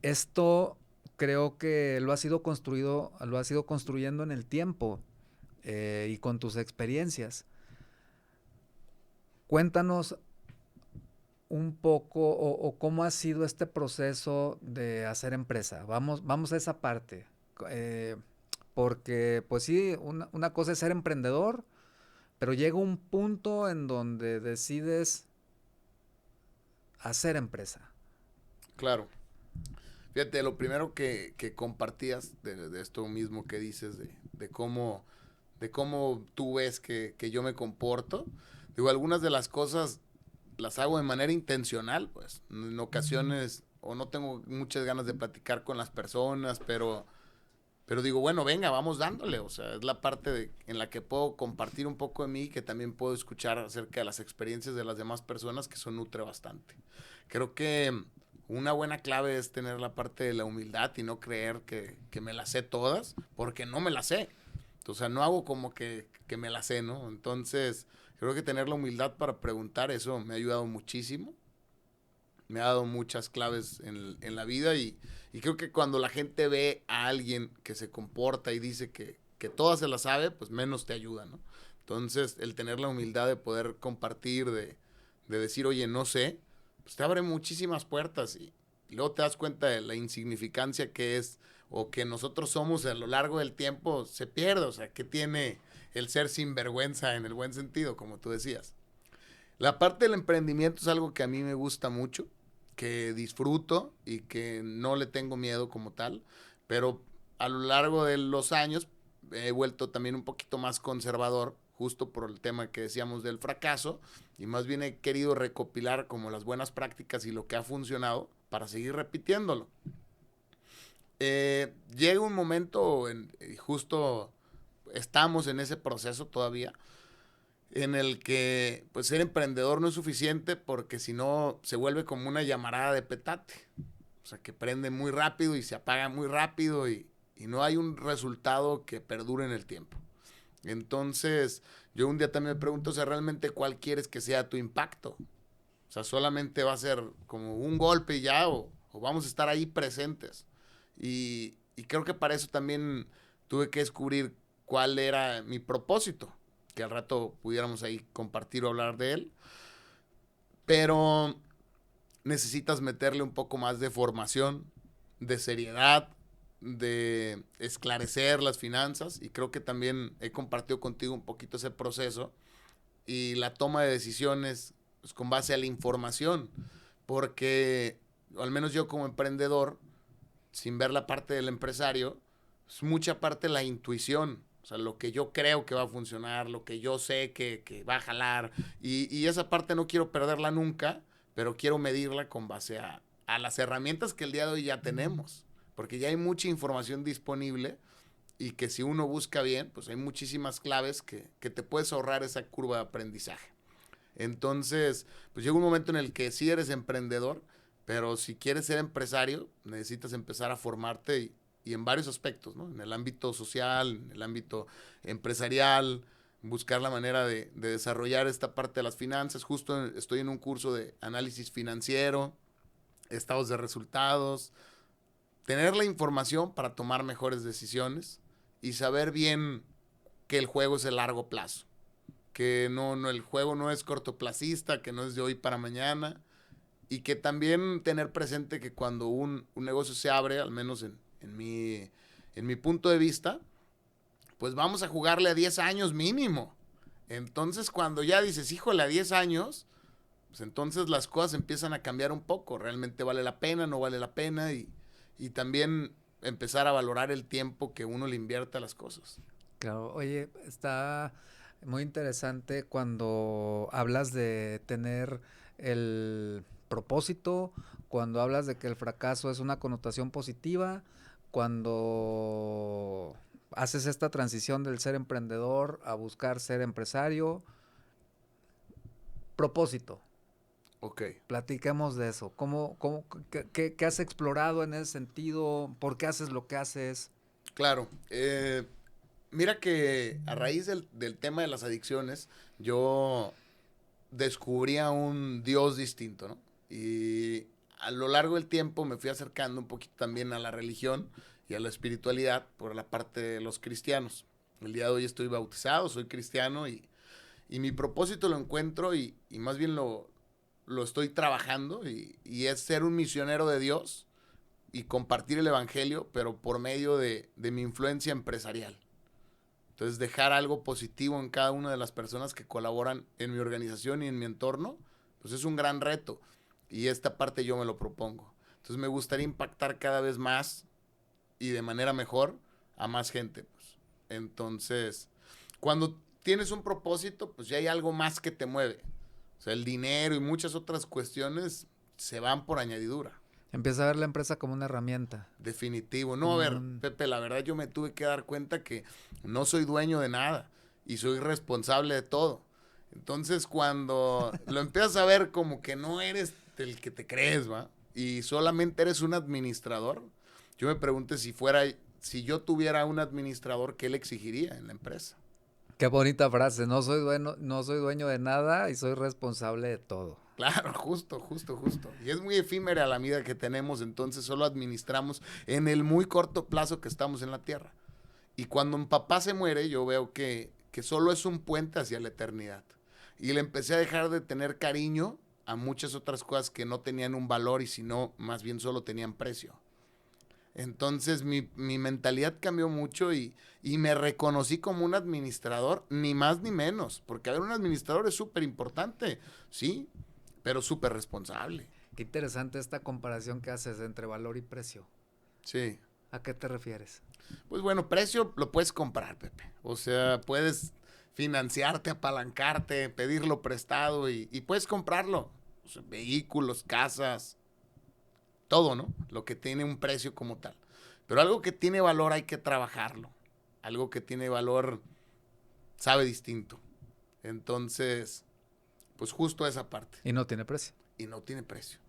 esto creo que lo has ido construyendo en el tiempo, y con tus experiencias. Cuéntanos un poco o cómo ha sido este proceso de hacer empresa. Vamos a esa parte. Eh, Porque, pues sí, una cosa es ser emprendedor, pero llega un punto en donde decides hacer empresa. Claro. Fíjate, lo primero que compartías de esto mismo que dices, de cómo tú ves que yo me comporto, digo, algunas de las cosas las hago de manera intencional, pues. En ocasiones, o no tengo muchas ganas de platicar con las personas, pero digo, bueno, venga, vamos dándole. O sea, es la parte en la que puedo compartir un poco de mí, que también puedo escuchar acerca de las experiencias de las demás personas, que eso nutre bastante. Creo que una buena clave es tener la parte de la humildad y no creer que me las sé todas, porque no me las sé. O sea, no hago como que me las sé, ¿no? Entonces, creo que tener la humildad para preguntar, eso me ha ayudado muchísimo. Me ha dado muchas claves en la vida y creo que cuando la gente ve a alguien que se comporta y dice que todas se la sabe, pues menos te ayuda, ¿no? Entonces, el tener la humildad de poder compartir, de decir, oye, no sé, pues te abre muchísimas puertas y luego te das cuenta de la insignificancia que es o que nosotros somos a lo largo del tiempo, se pierde, o sea, que tiene el ser sinvergüenza en el buen sentido, como tú decías. La parte del emprendimiento es algo que a mí me gusta mucho, que disfruto y que no le tengo miedo como tal, pero a lo largo de los años he vuelto también un poquito más conservador, justo por el tema que decíamos del fracaso, y más bien he querido recopilar como las buenas prácticas y lo que ha funcionado para seguir repitiéndolo. Llega un momento, y justo estamos en ese proceso todavía, en el que pues ser emprendedor no es suficiente porque si no se vuelve como una llamarada de petate. O sea, que prende muy rápido y se apaga muy rápido y no hay un resultado que perdure en el tiempo. Entonces, yo un día también me pregunto, o sea, realmente cuál quieres que sea tu impacto. O sea, solamente va a ser como un golpe y ya, o vamos a estar ahí presentes. Y creo que para eso también tuve que descubrir cuál era mi propósito, que al rato pudiéramos ahí compartir o hablar de él. Pero necesitas meterle un poco más de formación, de seriedad, de esclarecer las finanzas, y creo que también he compartido contigo un poquito ese proceso y la toma de decisiones pues, con base a la información, porque al menos yo como emprendedor, sin ver la parte del empresario, es mucha parte la intuición. O sea, lo que yo creo que va a funcionar, lo que yo sé que va a jalar. Y esa parte no quiero perderla nunca, pero quiero medirla con base a las herramientas que el día de hoy ya tenemos. Porque ya hay mucha información disponible y que si uno busca bien, pues hay muchísimas claves que te puedes ahorrar esa curva de aprendizaje. Entonces, pues llega un momento en el que sí eres emprendedor, pero si quieres ser empresario, necesitas empezar a formarte y en varios aspectos, ¿no? En el ámbito social, en el ámbito empresarial, buscar la manera de desarrollar esta parte de las finanzas. Justo estoy en un curso de análisis financiero, estados de resultados, tener la información para tomar mejores decisiones y saber bien que el juego es el largo plazo, que el juego no es cortoplacista, que no es de hoy para mañana, y que también tener presente que cuando un negocio se abre, al menos en mi punto de vista, pues vamos a jugarle a 10 años mínimo. Entonces cuando ya dices, híjole, a 10 años, pues entonces las cosas empiezan a cambiar un poco. ¿Realmente vale la pena? ¿No vale la pena? Y también empezar a valorar el tiempo que uno le invierte a las cosas. Claro, oye, está muy interesante cuando hablas de tener el propósito, cuando hablas de que el fracaso es una connotación positiva, cuando haces esta transición del ser emprendedor a buscar ser empresario. Propósito, Ok. platiquemos de eso. ¿Qué has explorado en ese sentido? ¿Por qué haces lo que haces? Claro. Mira que a raíz del tema de las adicciones, yo descubrí a un Dios distinto, ¿no? Y a lo largo del tiempo me fui acercando un poquito también a la religión y a la espiritualidad por la parte de los cristianos. El día de hoy estoy bautizado, soy cristiano y mi propósito lo encuentro y más bien lo estoy trabajando y es ser un misionero de Dios y compartir el evangelio, pero por medio de mi influencia empresarial. Entonces, dejar algo positivo en cada una de las personas que colaboran en mi organización y en mi entorno, pues es un gran reto. Y esta parte yo me lo propongo. Entonces, me gustaría impactar cada vez más y de manera mejor a más gente. Pues. Entonces, cuando tienes un propósito, pues ya hay algo más que te mueve. O sea, el dinero y muchas otras cuestiones se van por añadidura. Empieza a ver la empresa como una herramienta. Definitivo. No, a Como ver, Pepe, la verdad yo me tuve que dar cuenta que no soy dueño de nada y soy responsable de todo. Entonces, cuando lo empiezas a ver como que no eres el que te crees, ¿va? Y solamente eres un administrador, yo me pregunté si yo tuviera un administrador, ¿qué le exigiría en la empresa? Qué bonita frase, no soy dueño de nada y soy responsable de todo. Claro, justo, justo, justo. Y es muy efímera la vida que tenemos, entonces solo administramos en el muy corto plazo que estamos en la tierra. Y cuando mi papá se muere, yo veo que solo es un puente hacia la eternidad. Y le empecé a dejar de tener cariño a muchas otras cosas que no tenían un valor y sino más bien solo tenían precio. Entonces mi mentalidad cambió mucho y me reconocí como un administrador, ni más ni menos, porque a ver, un administrador es súper importante, sí, pero súper responsable. Qué interesante esta comparación que haces entre valor y precio. Sí. ¿A qué te refieres? Pues bueno, precio lo puedes comprar, Pepe. O sea, puedes financiarte, apalancarte, pedirlo prestado y puedes comprarlo. O sea, vehículos, casas, todo, ¿no? Lo que tiene un precio como tal. Pero algo que tiene valor hay que trabajarlo. Algo que tiene valor sabe distinto. Entonces, pues justo esa parte. Y no tiene precio. Y no tiene precio.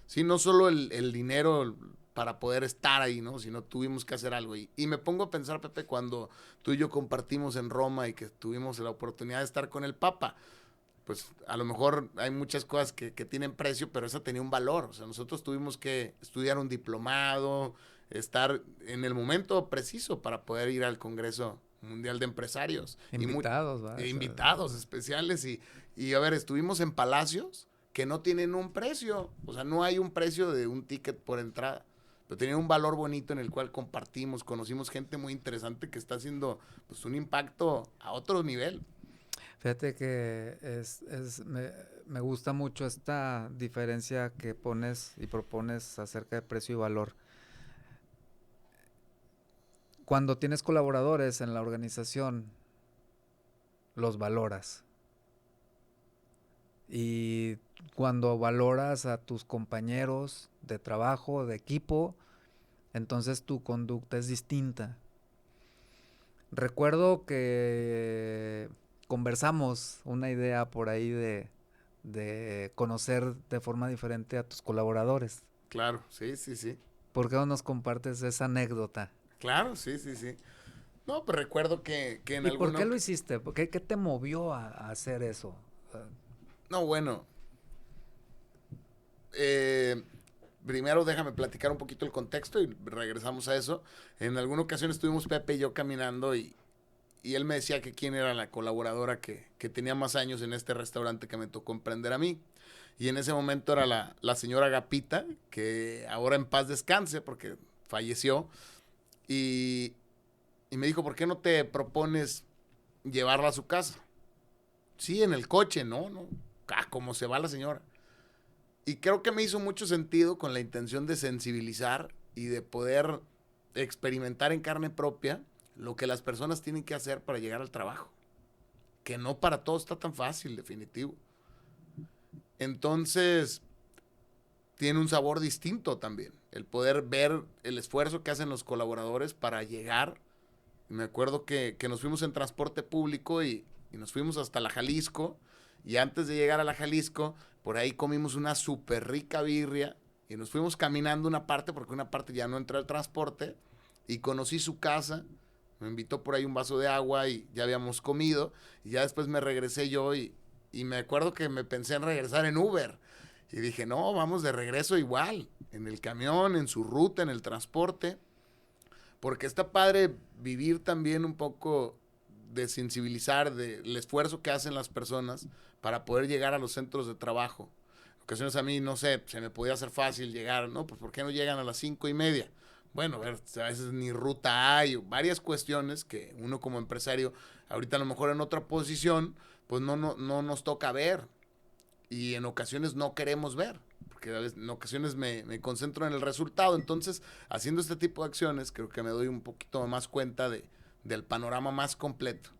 Sí, no solo el dinero para poder estar ahí, ¿no? Sino tuvimos que hacer algo. Y me pongo a pensar, Pepe, cuando tú y yo compartimos en Roma y que tuvimos la oportunidad de estar con el Papa. pues a lo mejor hay muchas cosas que tienen precio, pero esa tenía un valor. O sea, nosotros tuvimos que estudiar un diplomado, estar en el momento preciso para poder ir al Congreso Mundial de Empresarios. Invitados, ¿va? Invitados especiales. Y a ver, estuvimos en palacios que no tienen un precio. O sea, no hay un precio de un ticket por entrada. Pero tenía un valor bonito en el cual compartimos, conocimos gente muy interesante que está haciendo pues un impacto a otro nivel. Fíjate que me gusta mucho esta diferencia que pones y propones acerca de precio y valor. Cuando tienes colaboradores en la organización, los valoras. Y cuando valoras a tus compañeros de trabajo, de equipo, entonces tu conducta es distinta. Recuerdo que conversamos una idea por ahí de conocer de forma diferente a tus colaboradores. Claro, sí, sí, sí. ¿Por qué no nos compartes esa anécdota? Claro, sí, sí, sí. No, pues recuerdo que en ¿Y por alguna... qué lo hiciste? ¿Qué te movió a hacer eso? No, bueno. Eh, Primero déjame platicar un poquito el contexto y regresamos a eso. En alguna ocasión estuvimos Pepe y yo caminando y él me decía que quién era la colaboradora que tenía más años en este restaurante que me tocó emprender a mí. Y en ese momento era la señora Agapita, que ahora en paz descanse porque falleció. Y, y me dijo, ¿por qué no te propones llevarla a su casa? Sí, en el coche, ¿no? No. Ah, cómo se va la señora. Y creo que me hizo mucho sentido con la intención de sensibilizar y de poder experimentar en carne propia lo que las personas tienen que hacer para llegar al trabajo. Que no para todos está tan fácil, definitivo. Entonces, tiene un sabor distinto también. El poder ver el esfuerzo que hacen los colaboradores para llegar. Me acuerdo que nos fuimos en transporte público y nos fuimos hasta la Jalisco. Y antes de llegar a la Jalisco, por ahí comimos una súper rica birria. Y nos fuimos caminando una parte, porque una parte ya no entró el transporte. Y conocí su casa. Me invitó por ahí un vaso de agua y ya habíamos comido. Y ya después me regresé yo y me acuerdo que me pensé en regresar en Uber. Y dije, no, vamos de regreso igual. En el camión, en su ruta, en el transporte. Porque está padre vivir también un poco de sensibilizar del esfuerzo que hacen las personas para poder llegar a los centros de trabajo. En ocasiones a mí, no sé, se me podía hacer fácil llegar, ¿no? Pues ¿por qué no llegan a las 5:30? Bueno, a ver, a veces ni ruta hay, varias cuestiones que uno como empresario, ahorita a lo mejor en otra posición, pues no nos toca ver y en ocasiones no queremos ver, porque en ocasiones me concentro en el resultado. Entonces, haciendo este tipo de acciones, creo que me doy un poquito más cuenta del panorama más completo.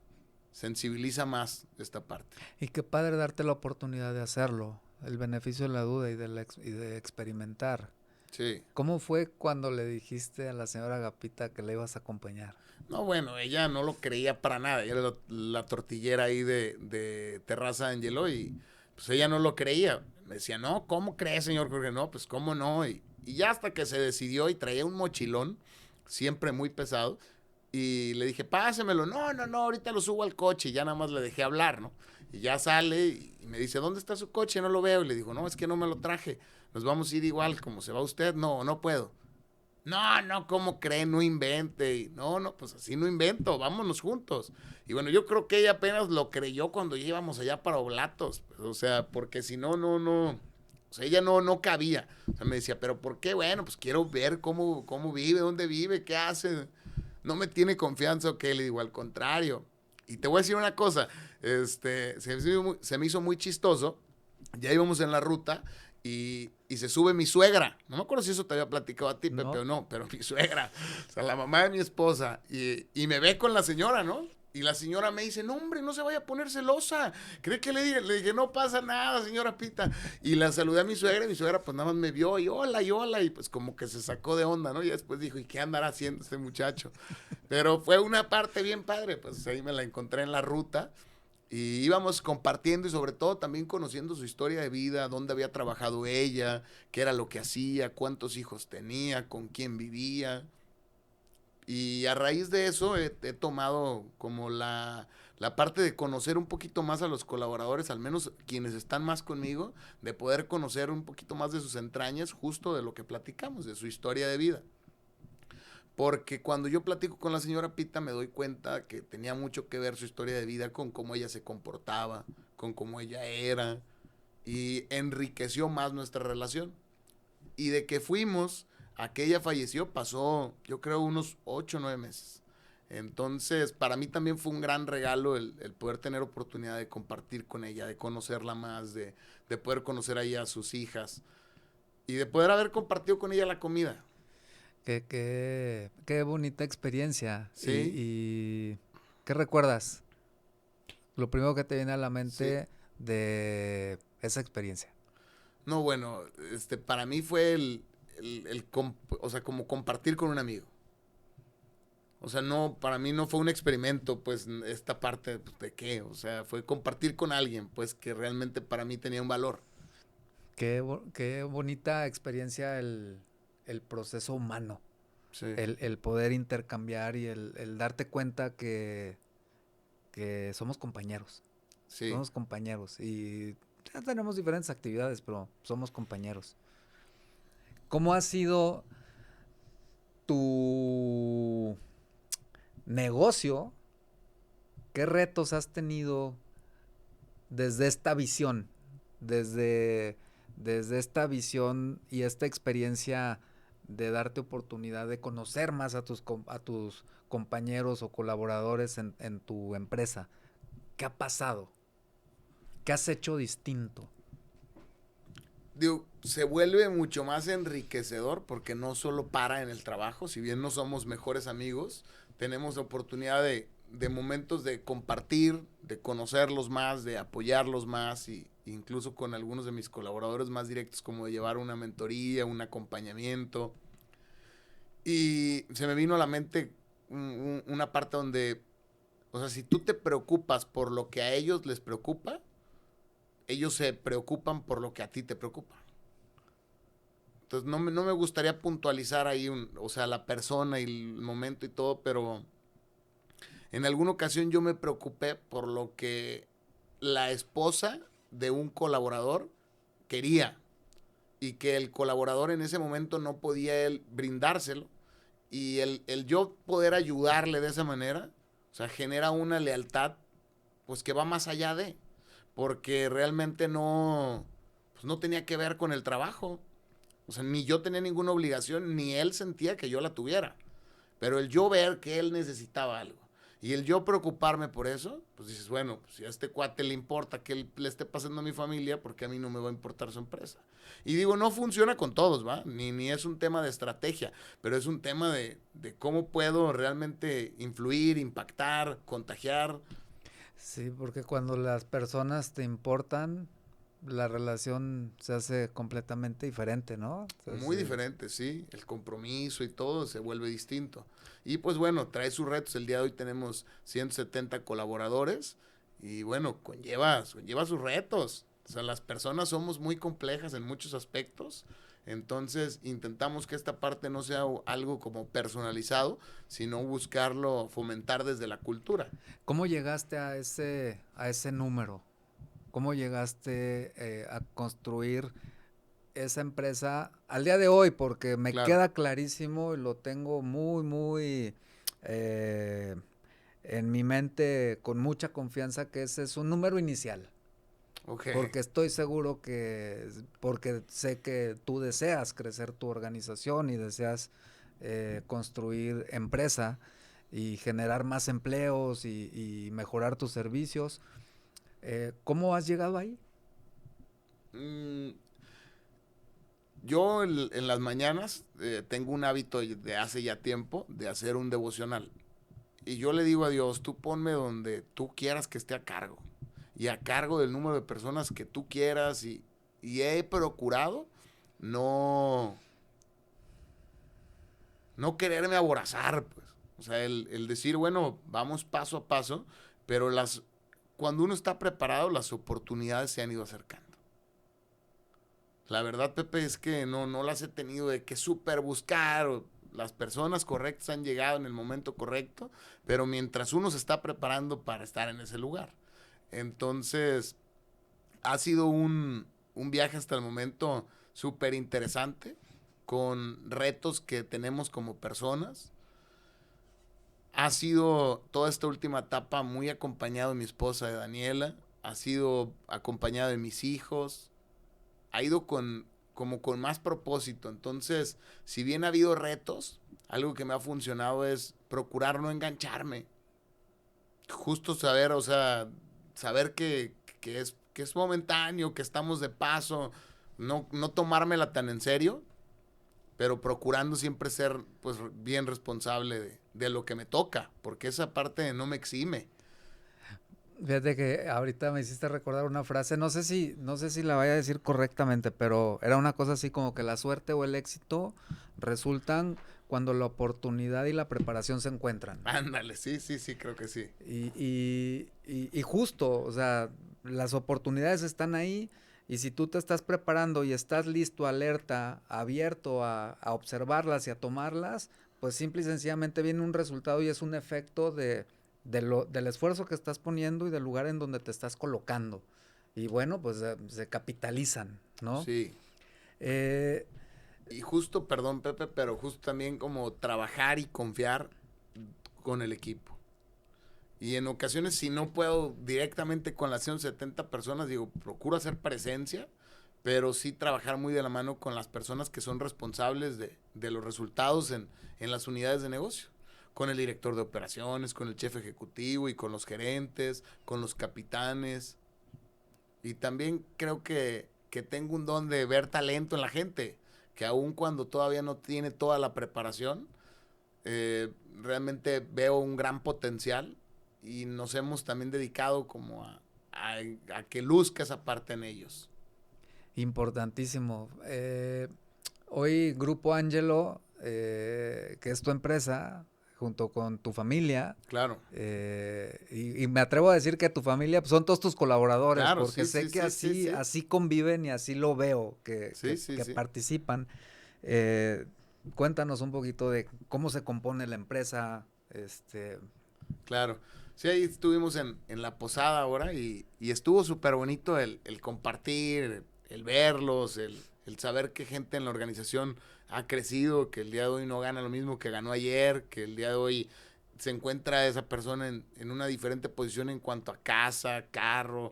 Sensibiliza más esta parte. Y qué padre darte la oportunidad de hacerlo, el beneficio de la duda y de experimentar. Sí. ¿Cómo fue cuando le dijiste a la señora Agapita que le ibas a acompañar? No, bueno, ella no lo creía para nada. Ella era la tortillera ahí de Terraza Angelo y pues ella no lo creía. Me decía, no, ¿cómo crees, señor Jorge? No, pues cómo no. Y ya hasta que se decidió y traía un mochilón, siempre muy pesado, y le dije, pásemelo. No, ahorita lo subo al coche y ya nada más le dejé hablar, ¿no? Y ya sale y me dice, ¿dónde está su coche? No lo veo. Y le digo, no, es que no me lo traje. Nos vamos a ir igual, como se va usted. No puedo. No, ¿cómo cree? No invente. Y no, pues así no invento, vámonos juntos. Y bueno, yo creo que ella apenas lo creyó cuando ya íbamos allá para Oblatos. O sea, porque si no. O sea, ella no cabía. O sea, me decía, ¿pero por qué? Bueno, pues quiero ver cómo vive, dónde vive, qué hace. No me tiene confianza, ok, le digo, al contrario. Y te voy a decir una cosa, se me hizo muy chistoso. Ya íbamos en la ruta y se sube mi suegra. No me acuerdo si eso te había platicado a ti, No. Pepe, o no, pero mi suegra, o sea, la mamá de mi esposa, y me ve con la señora, ¿no? Y la señora me dice, no, hombre, no se vaya a poner celosa. ¿Cree que le dije? Le dije, no pasa nada, señora Pita. Y la saludé a mi suegra pues nada más me vio y hola, y pues como que se sacó de onda, ¿no? Y después dijo, ¿y qué andará haciendo este muchacho? Pero fue una parte bien padre, pues ahí me la encontré en la ruta. Y íbamos compartiendo y sobre todo también conociendo su historia de vida, dónde había trabajado ella, qué era lo que hacía, cuántos hijos tenía, con quién vivía. Y a raíz de eso he tomado como La parte de conocer un poquito más a los colaboradores, al menos quienes están más conmigo, de poder conocer un poquito más de sus entrañas, justo de lo que platicamos, de su historia de vida. Porque cuando yo platico con la señora Pita me doy cuenta que tenía mucho que ver su historia de vida con cómo ella se comportaba, con cómo ella era, y enriqueció más nuestra relación. Y de que fuimos a que ella falleció pasó, yo creo, unos 8 o 9 meses. Entonces, para mí también fue un gran regalo el poder tener oportunidad de compartir con ella, de conocerla más, de poder conocer a ella, a sus hijas, y de poder haber compartido con ella la comida. Qué bonita experiencia. Sí, Y ¿qué recuerdas? Lo primero que te viene a la sí. mente de esa experiencia. No, bueno, para mí fue o sea, como compartir con un amigo. O sea, no, para mí no fue un experimento, pues, esta parte pues, de qué. O sea, fue compartir con alguien, pues, que realmente para mí tenía un valor. Qué bonita experiencia el proceso humano. Sí, El poder intercambiar y el darte cuenta que somos compañeros. sí. Somos compañeros. Y ya tenemos diferentes actividades, pero somos compañeros. ¿Cómo ha sido tu negocio? ¿Qué retos has tenido desde esta visión? Desde, desde esta visión y esta experiencia de darte oportunidad de conocer más a tus compañeros o colaboradores en tu empresa. ¿Qué ha pasado? ¿Qué has hecho distinto? Digo, se vuelve mucho más enriquecedor porque no solo para en el trabajo, si bien no somos mejores amigos, tenemos la oportunidad de momentos de compartir, de conocerlos más, de apoyarlos más, y incluso con algunos de mis colaboradores más directos, como de llevar una mentoría, un acompañamiento. Y se me vino a la mente una parte donde, o sea, si tú te preocupas por lo que a ellos les preocupa, ellos se preocupan por lo que a ti te preocupa. Entonces no me gustaría puntualizar ahí, o sea, la persona y el momento y todo, pero en alguna ocasión yo me preocupé por lo que la esposa de un colaborador quería y que el colaborador en ese momento no podía él brindárselo, y el yo poder ayudarle de esa manera, o sea, genera una lealtad pues que va más allá de, porque realmente no, pues no tenía que ver con el trabajo. O sea, ni yo tenía ninguna obligación, ni él sentía que yo la tuviera. Pero el yo ver que él necesitaba algo y el yo preocuparme por eso, pues dices, bueno, pues si a este cuate le importa que él le esté pasando a mi familia, porque a mí no me va a importar su empresa. Y digo, no funciona con todos, ¿va? Ni es un tema de estrategia, pero es un tema de cómo puedo realmente influir, impactar, contagiar. Sí, porque cuando las personas te importan, la relación se hace completamente diferente, ¿no? Muy Entonces, diferente, sí. El compromiso y todo se vuelve distinto. Y pues bueno, trae sus retos. El día de hoy tenemos 170 colaboradores y bueno, conlleva sus retos. O sea, las personas somos muy complejas en muchos aspectos. Entonces intentamos que esta parte no sea algo como personalizado, sino buscarlo fomentar desde la cultura. ¿cómo llegaste a ese número? ¿Cómo llegaste a construir esa empresa al día de hoy? Porque me Claro. queda clarísimo y lo tengo muy eh, en mi mente con mucha confianza que ese es un número inicial. Ok. Porque estoy seguro porque sé que tú deseas crecer tu organización y deseas construir empresa y generar más empleos y mejorar tus servicios. ¿Cómo has llegado ahí? Mm, yo en las mañanas tengo un hábito de hace ya tiempo de hacer un devocional. Y yo le digo a Dios, tú ponme donde tú quieras que esté a cargo. Y a cargo del número de personas que tú quieras. Y he procurado no, no quererme aborazar, pues. O sea, el decir, bueno, vamos paso a paso, pero cuando uno está preparado, las oportunidades se han ido acercando. La verdad, Pepe, es que no las he tenido de que súper buscar. las personas correctas han llegado en el momento correcto, pero mientras uno se está preparando para estar en ese lugar. Entonces, ha sido un viaje hasta el momento súper interesante, con retos que tenemos como personas. Ha sido toda esta última etapa muy acompañado de mi esposa, de Daniela, ha sido acompañado de mis hijos, ha ido como con más propósito. Entonces, si bien ha habido retos, algo que me ha funcionado es procurar no engancharme. Justo saber, o sea, saber que es momentáneo, que estamos de paso, no tomármela tan en serio, pero procurando siempre ser pues bien responsable de lo que me toca, porque esa parte no me exime. Fíjate que ahorita me hiciste recordar una frase, no sé si la vaya a decir correctamente, pero era una cosa así como que la suerte o el éxito resultan cuando la oportunidad y la preparación se encuentran. Ándale, sí, sí, sí, creo que sí. Y justo, o sea, las oportunidades están ahí y si tú te estás preparando y estás listo, alerta, abierto a observarlas y a tomarlas, pues simple y sencillamente viene un resultado y es un efecto del esfuerzo que estás poniendo y del lugar en donde te estás colocando. Y bueno, pues se capitalizan, ¿no? Sí. Eh, Y justo, perdón, Pepe, pero justo también como trabajar y confiar con el equipo. Y en ocasiones, si no puedo directamente con las 170 personas, digo, procuro hacer presencia, pero sí trabajar muy de la mano con las personas que son responsables de los resultados en las unidades de negocio. Con el director de operaciones, con el jefe ejecutivo y con los gerentes, con los capitanes. Y también creo que tengo un don de ver talento en la gente, que aun cuando todavía no tiene toda la preparación, realmente veo un gran potencial y nos hemos también dedicado como a que luzca esa parte en ellos. Importantísimo. Hoy Grupo Angelo, que es tu empresa, junto con tu familia, Claro, y me atrevo a decir que tu familia pues, son todos tus colaboradores, claro, porque sí, sé sí, que sí, sí, sí. así conviven y así lo veo, Sí, sí, que sí. participan. Eh, Cuéntanos un poquito de cómo se compone la empresa, Claro. Sí, ahí estuvimos en la posada ahora y estuvo súper bonito el compartir, el verlos, el saber que gente en la organización ha crecido, que el día de hoy no gana lo mismo que ganó ayer, que el día de hoy se encuentra esa persona en una diferente posición en cuanto a casa, carro.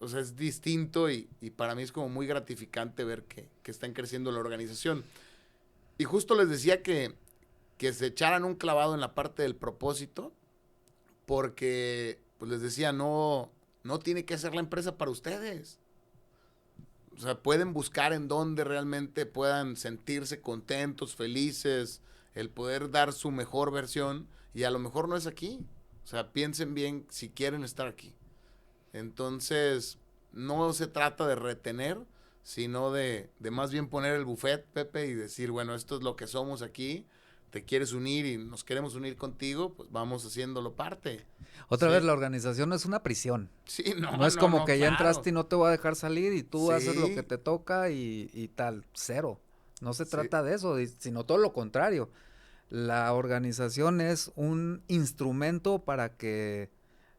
O sea, es distinto y para mí es como muy gratificante ver que están creciendo la organización. Y justo les decía que se echaran un clavado en la parte del propósito porque, pues les decía, no tiene que ser la empresa para ustedes. O sea, pueden buscar en donde realmente puedan sentirse contentos, felices, el poder dar su mejor versión y a lo mejor no es aquí. O sea, piensen bien si quieren estar aquí. Entonces, no se trata de retener, sino de más bien poner el buffet, Pepe, y decir, bueno, esto es lo que somos aquí, te quieres unir y nos queremos unir contigo, pues vamos haciéndolo parte. otra vez Sí, la organización no es una prisión. sí, No no, es no, como no, que ya claro. entraste y no te voy a dejar salir y tú haces lo que Sí, te toca y tal, cero. No se sí, trata de eso, sino todo lo contrario. La organización es un instrumento para que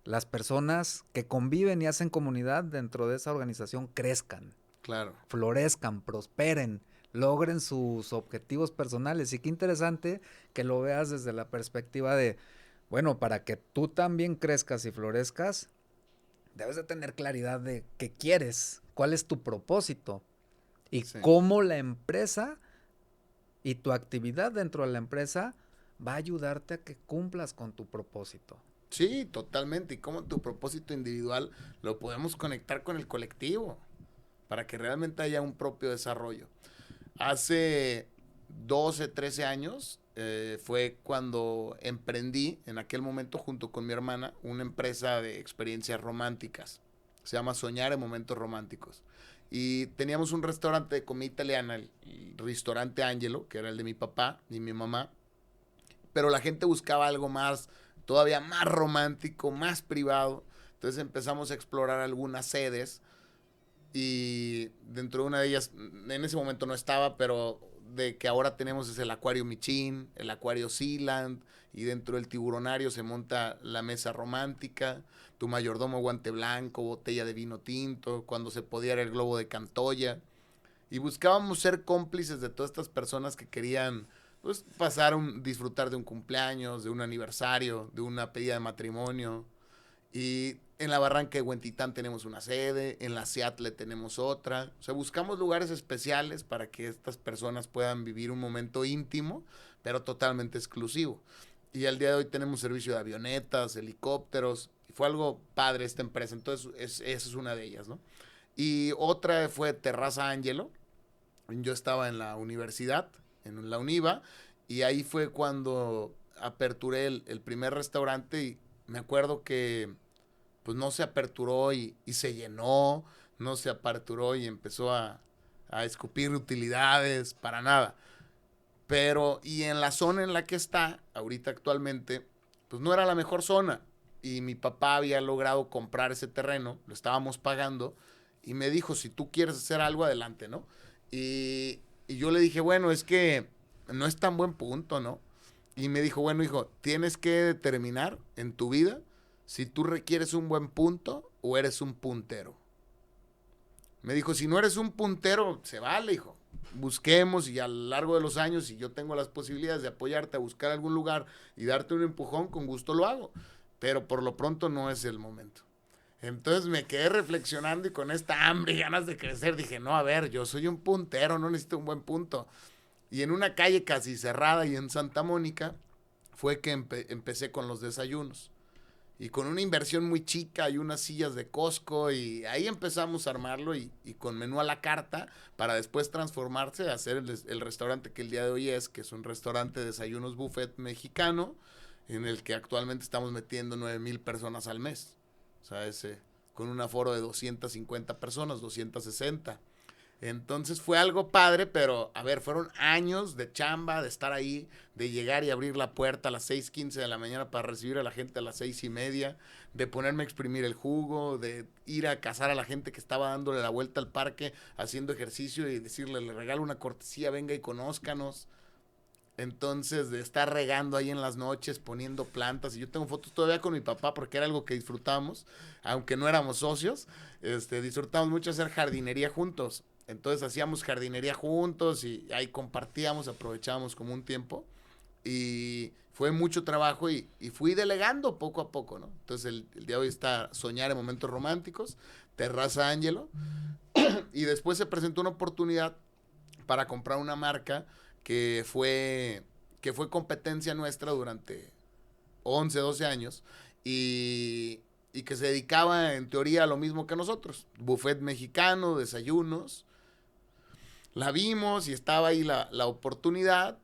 las personas que conviven y hacen comunidad dentro de esa organización crezcan, claro. florezcan, prosperen, logren sus objetivos personales. Y qué interesante que lo veas desde la perspectiva de, bueno, para que tú también crezcas y florezcas, debes de tener claridad de qué quieres, cuál es tu propósito y Sí. cómo la empresa y tu actividad dentro de la empresa va a ayudarte a que cumplas con tu propósito. Sí, totalmente. Y cómo tu propósito individual lo podemos conectar con el colectivo para que realmente haya un propio desarrollo. Hace 12, 13 años fue cuando emprendí en aquel momento junto con mi hermana una empresa de experiencias románticas. Se llama Soñar en Momentos Románticos. Y teníamos un restaurante de comida italiana, el restaurante Angelo, que era el de mi papá y mi mamá. Pero la gente buscaba algo más, todavía más romántico, más privado. Entonces empezamos a explorar algunas sedes y dentro de una de ellas, en ese momento no estaba, pero de que ahora tenemos es el acuario Michin, el acuario Sealand, y dentro del tiburonario se monta la mesa romántica, tu mayordomo guante blanco, botella de vino tinto, cuando se podía era el globo de Cantoya. Y buscábamos ser cómplices de todas estas personas que querían pues disfrutar de un cumpleaños, de un aniversario, de una pedida de matrimonio. Y en la Barranca de Huentitán tenemos una sede, en la Seattle tenemos otra. O sea, buscamos lugares especiales para que estas personas puedan vivir un momento íntimo, pero totalmente exclusivo. Y al día de hoy tenemos servicio de avionetas, helicópteros. Y fue algo padre esta empresa. Entonces, esa es una de ellas, ¿no? Y otra fue Terraza Ángelo. Yo estaba en la universidad, en la UNIVA, y ahí fue cuando aperturé el primer restaurante y me acuerdo que pues no se aperturó y se llenó, no se aperturó y empezó a escupir utilidades, para nada. Pero, y en la zona en la que está, ahorita actualmente, pues no era la mejor zona. Y mi papá había logrado comprar ese terreno, lo estábamos pagando, y me dijo, si tú quieres hacer algo, adelante, ¿no? Y yo le dije, bueno, es que no es tan buen punto, ¿no? Y me dijo, bueno, hijo, tienes que determinar en tu vida si tú requieres un buen punto o eres un puntero. Me dijo, si no eres un puntero, se vale, hijo. Busquemos y a lo largo de los años, si yo tengo las posibilidades de apoyarte a buscar algún lugar y darte un empujón, con gusto lo hago. Pero por lo pronto no es el momento. Entonces me quedé reflexionando y con esta hambre y ganas de crecer dije, no, a ver, yo soy un puntero, no necesito un buen punto. Y en una calle casi cerrada y en Santa Mónica fue que empecé con los desayunos. Y con una inversión muy chica y unas sillas de Costco y ahí empezamos a armarlo y con menú a la carta para después transformarse a hacer el restaurante que el día de hoy es, que es un restaurante de desayunos buffet mexicano en el que actualmente estamos metiendo 9,000 personas al mes. O sea, con un aforo de 250 personas, 260. Entonces fue algo padre, pero a ver, fueron años de chamba, de estar ahí, de llegar y abrir la puerta a las 6:15 de la mañana para recibir a la gente a las 6:30, de ponerme a exprimir el jugo, de ir a cazar a la gente que estaba dándole la vuelta al parque, haciendo ejercicio y decirle, le regalo una cortesía, venga y conózcanos. Entonces, de estar regando ahí en las noches, poniendo plantas. Y yo tengo fotos todavía con mi papá porque era algo que disfrutábamos, aunque no éramos socios. Disfrutábamos mucho hacer jardinería juntos. Entonces, hacíamos jardinería juntos y ahí compartíamos, aprovechábamos como un tiempo. Y fue mucho trabajo y fui delegando poco a poco, ¿no? Entonces, el día de hoy está Soñar en Momentos Románticos, Terraza Ángelo. Y después se presentó una oportunidad para comprar una marca que fue competencia nuestra durante 11, 12 años y que se dedicaba en teoría a lo mismo que nosotros, buffet mexicano, desayunos. La vimos y estaba ahí la oportunidad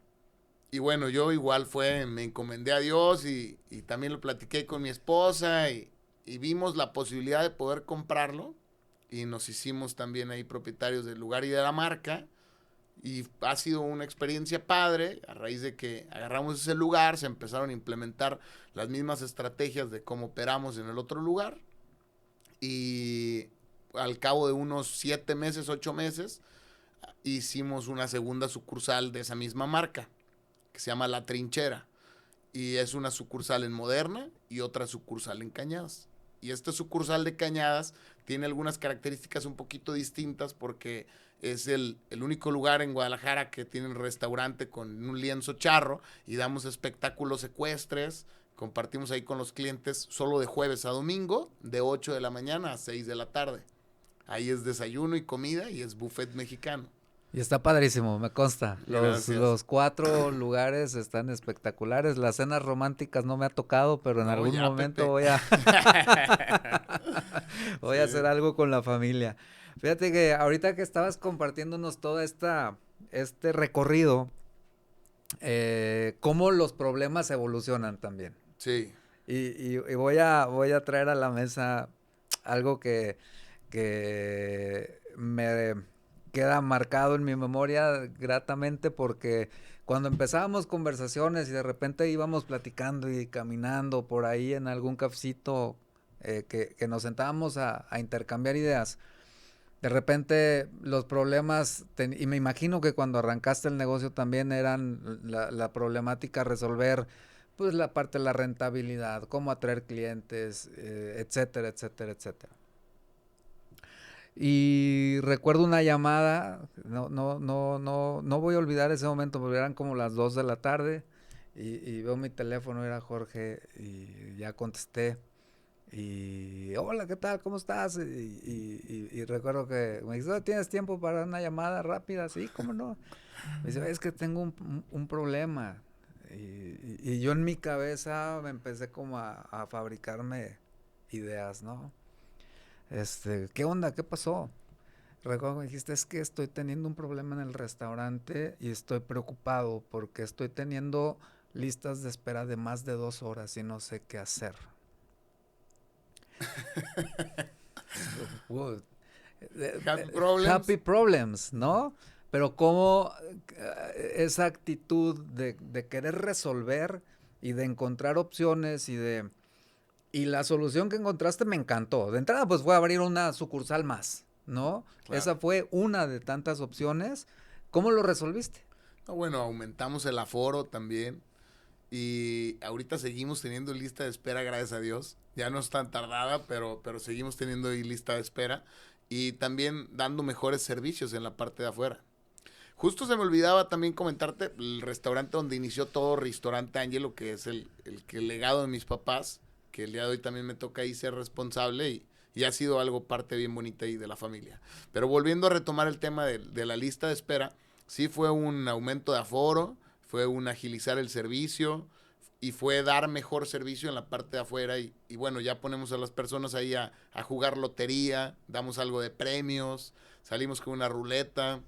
y bueno, yo igual me encomendé a Dios y también lo platiqué con mi esposa y vimos la posibilidad de poder comprarlo y nos hicimos también ahí propietarios del lugar y de la marca. Y ha sido una experiencia padre, a raíz de que agarramos ese lugar, se empezaron a implementar las mismas estrategias de cómo operamos en el otro lugar. Y al cabo de unos 7 meses, 8 meses, hicimos una segunda sucursal de esa misma marca, que se llama La Trinchera. Y es una sucursal en Moderna y otra sucursal en Cañadas. Y esta sucursal de Cañadas tiene algunas características un poquito distintas porque es el único lugar en Guadalajara que tiene un restaurante con un lienzo charro y damos espectáculos ecuestres. Compartimos ahí con los clientes solo de jueves a domingo, de 8 de la mañana a 6 de la tarde. Ahí es desayuno y comida y es buffet mexicano. Y está padrísimo, me consta. Gracias. Los 4 lugares están espectaculares. Las cenas románticas no me ha tocado, pero en algún momento Pepe. voy a hacer algo con la familia. Fíjate que ahorita que estabas compartiéndonos toda este recorrido, cómo los problemas evolucionan también. Sí. Y voy a traer a la mesa algo que me queda marcado en mi memoria gratamente porque cuando empezábamos conversaciones y de repente íbamos platicando y caminando por ahí en algún cafecito que nos sentábamos a intercambiar ideas, De repente los problemas, y me imagino que cuando arrancaste el negocio también eran la problemática resolver, pues la parte de la rentabilidad, cómo atraer clientes, etcétera, etcétera, etcétera. Y recuerdo una llamada, no voy a olvidar ese momento, porque eran como las 2 de la tarde y veo mi teléfono, era Jorge, y ya contesté. Y hola, ¿qué tal? ¿Cómo estás? Y recuerdo que me dice, ¿tienes tiempo para una llamada rápida? Sí, ¿cómo no? Me dice, es que tengo un problema. Y yo en mi cabeza me empecé como a fabricarme ideas, ¿no? ¿Qué onda? ¿Qué pasó? Recuerdo que me dijiste, es que estoy teniendo un problema en el restaurante y estoy preocupado porque estoy teniendo listas de espera de más de 2 horas y no sé qué hacer. Wow. Happy problems. Happy problems, ¿no? Pero cómo esa actitud de querer resolver y de encontrar opciones y la solución que encontraste me encantó. De entrada, pues fue abrir una sucursal más, ¿no? Claro. Esa fue una de tantas opciones. ¿Cómo lo resolviste? No, bueno, aumentamos el aforo también. Y ahorita seguimos teniendo lista de espera, gracias a Dios. Ya no es tan tardada, pero seguimos teniendo ahí lista de espera. Y también dando mejores servicios en la parte de afuera. Justo se me olvidaba también comentarte el restaurante donde inició todo, Restaurante Angelo, que es el legado de mis papás, que el día de hoy también me toca ahí ser responsable y ha sido algo parte bien bonita ahí de la familia. Pero volviendo a retomar el tema de la lista de espera, sí fue un aumento de aforo, fue un agilizar el servicio y fue dar mejor servicio en la parte de afuera y bueno, ya ponemos a las personas ahí a jugar lotería, damos algo de premios, salimos con una ruleta,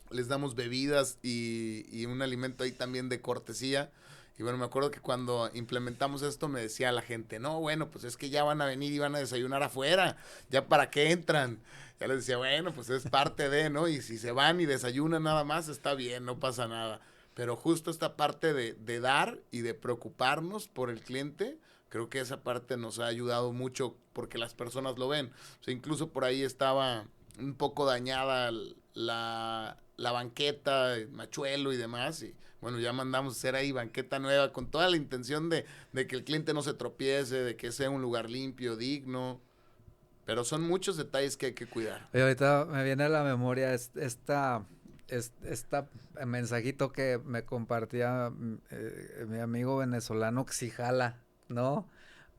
les damos bebidas y un alimento ahí también de cortesía. Y bueno, me acuerdo que cuando implementamos esto me decía la gente, no, bueno, pues es que ya van a venir y van a desayunar afuera, ya para qué entran. Ya les decía, bueno, pues es parte de, ¿no? Y si se van y desayunan nada más, está bien, no pasa nada. Pero justo esta parte de dar y de preocuparnos por el cliente, creo que esa parte nos ha ayudado mucho porque las personas lo ven. O sea, incluso por ahí estaba un poco dañada la banqueta, el machuelo y demás. Y bueno, ya mandamos a hacer ahí banqueta nueva con toda la intención de que el cliente no se tropiece, de que sea un lugar limpio, digno. Pero son muchos detalles que hay que cuidar. Oye, ahorita me viene a la memoria esta mensajito que me compartía mi amigo venezolano que sí jala, ¿no?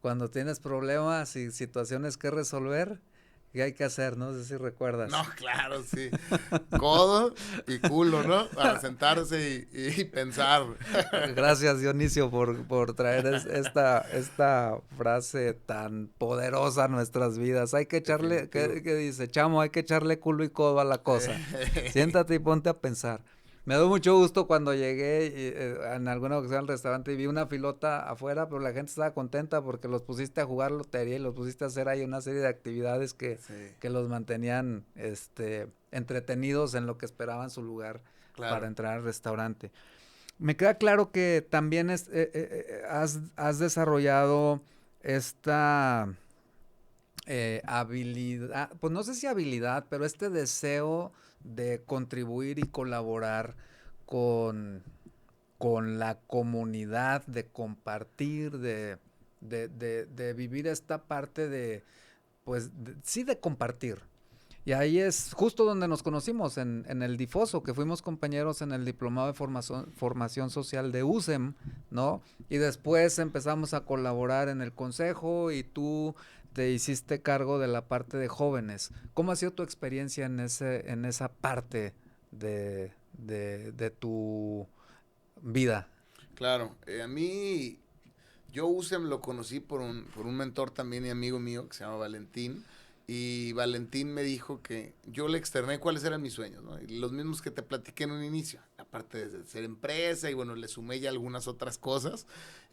Cuando tienes problemas y situaciones que resolver, ¿qué hay que hacer? No sé si No, recuerdas. claro, sí. Codo y culo, ¿no? Para sentarse y pensar. Gracias, Dionisio, por traer esta frase tan poderosa a nuestras vidas. Hay que echarle, Definitivo. ¿qué dice? Chamo, hay que echarle culo y codo a la cosa. Siéntate y ponte a pensar. Me dio mucho gusto cuando llegué en alguna ocasión al restaurante y vi una filota afuera, pero la gente estaba contenta porque los pusiste a jugar lotería y los pusiste a hacer ahí una serie de actividades Sí, que los mantenían entretenidos en lo que esperaban su lugar para claro. entrar al restaurante. Me queda claro que también has desarrollado esta habilidad, pues no sé si habilidad, pero este deseo de contribuir y colaborar con, con la comunidad, de compartir, de vivir esta parte pues sí, de compartir. Y ahí es justo donde nos conocimos, en el Difoso, que fuimos compañeros en el Diplomado de Formación Social de USEM, ¿no? Y después empezamos a colaborar en el consejo y tú te hiciste cargo de la parte de jóvenes. ¿Cómo ha sido tu experiencia en esa parte de tu vida? Claro. A mí, yo USEM lo conocí por un mentor también y amigo mío que se llama Valentín. Y Valentín me dijo que yo le externé cuáles eran mis sueños, ¿no? Y los mismos que te platiqué en un inicio. Aparte de ser empresa y bueno, le sumé ya algunas otras cosas.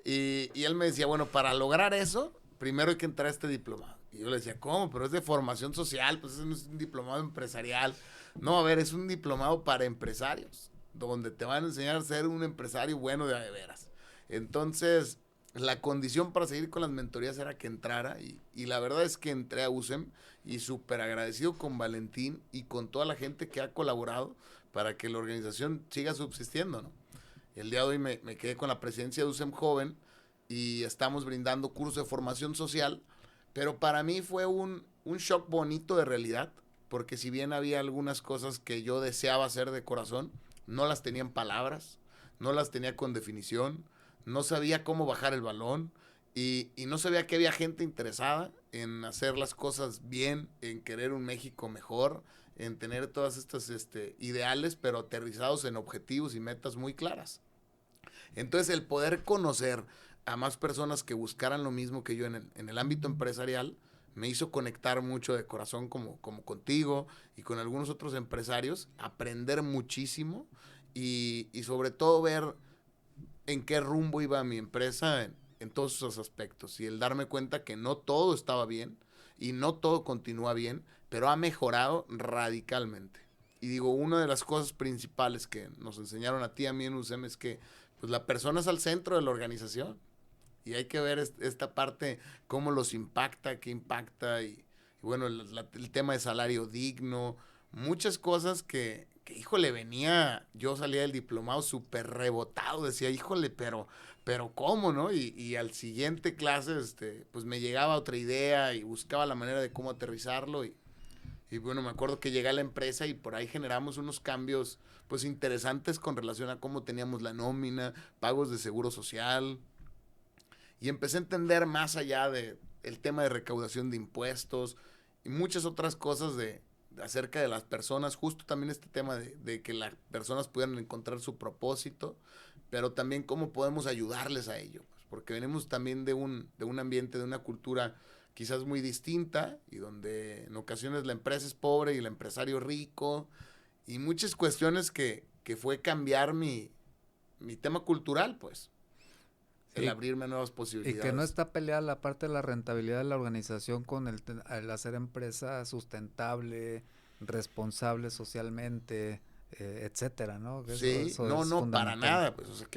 Y él me decía, bueno, para lograr eso, primero hay que entrar a este diplomado. Y yo le decía, ¿cómo? Pero es de formación social, pues eso no es un diplomado empresarial. No, a ver, es un diplomado para empresarios, donde te van a enseñar a ser un empresario bueno de veras. Entonces, la condición para seguir con las mentorías era que entrara y la verdad es que entré a USEM y súper agradecido con Valentín y con toda la gente que ha colaborado para que la organización siga subsistiendo, ¿no? El día de hoy me quedé con la presidencia de USEM Joven y estamos brindando cursos de formación social, pero para mí fue un shock bonito de realidad, porque si bien había algunas cosas que yo deseaba hacer de corazón, no las tenía en palabras, no las tenía con definición, no sabía cómo bajar el balón y no sabía que había gente interesada en hacer las cosas bien, en querer un México mejor, en tener todas estas ideales, pero aterrizados en objetivos y metas muy claras. Entonces, el poder conocer a más personas que buscaran lo mismo que yo en el ámbito empresarial me hizo conectar mucho de corazón como contigo y con algunos otros empresarios, aprender muchísimo y sobre todo ver en qué rumbo iba mi empresa en todos esos aspectos y el darme cuenta que no todo estaba bien y no todo continúa bien, pero ha mejorado radicalmente. Y digo, una de las cosas principales que nos enseñaron a ti y a mí en USEM es que pues, la persona es al centro de la organización y hay que ver esta parte, cómo los impacta, qué impacta y bueno, el tema de salario digno, muchas cosas que, híjole, yo salía del diplomado súper rebotado, decía, híjole, pero ¿cómo, no? Y al siguiente clase, pues me llegaba otra idea y buscaba la manera de cómo aterrizarlo y bueno, me acuerdo que llegué a la empresa y por ahí generamos unos cambios, pues interesantes con relación a cómo teníamos la nómina, pagos de seguro social, y empecé a entender más allá de el tema de recaudación de impuestos y muchas otras cosas acerca de las personas, justo también este tema de que las personas pudieran encontrar su propósito, pero también cómo podemos ayudarles a ello, pues, porque venimos también de un ambiente, de una cultura quizás muy distinta y donde en ocasiones la empresa es pobre y el empresario rico y muchas cuestiones que fue cambiar mi tema cultural, pues el Sí, abrirme a nuevas y que no posibilidades. está peleada la parte de la rentabilidad de la organización con el hacer empresa sustentable, responsable socialmente, etcétera, ¿no? Sí, Eso no, es no, para fundamental. nada, pues, o sea,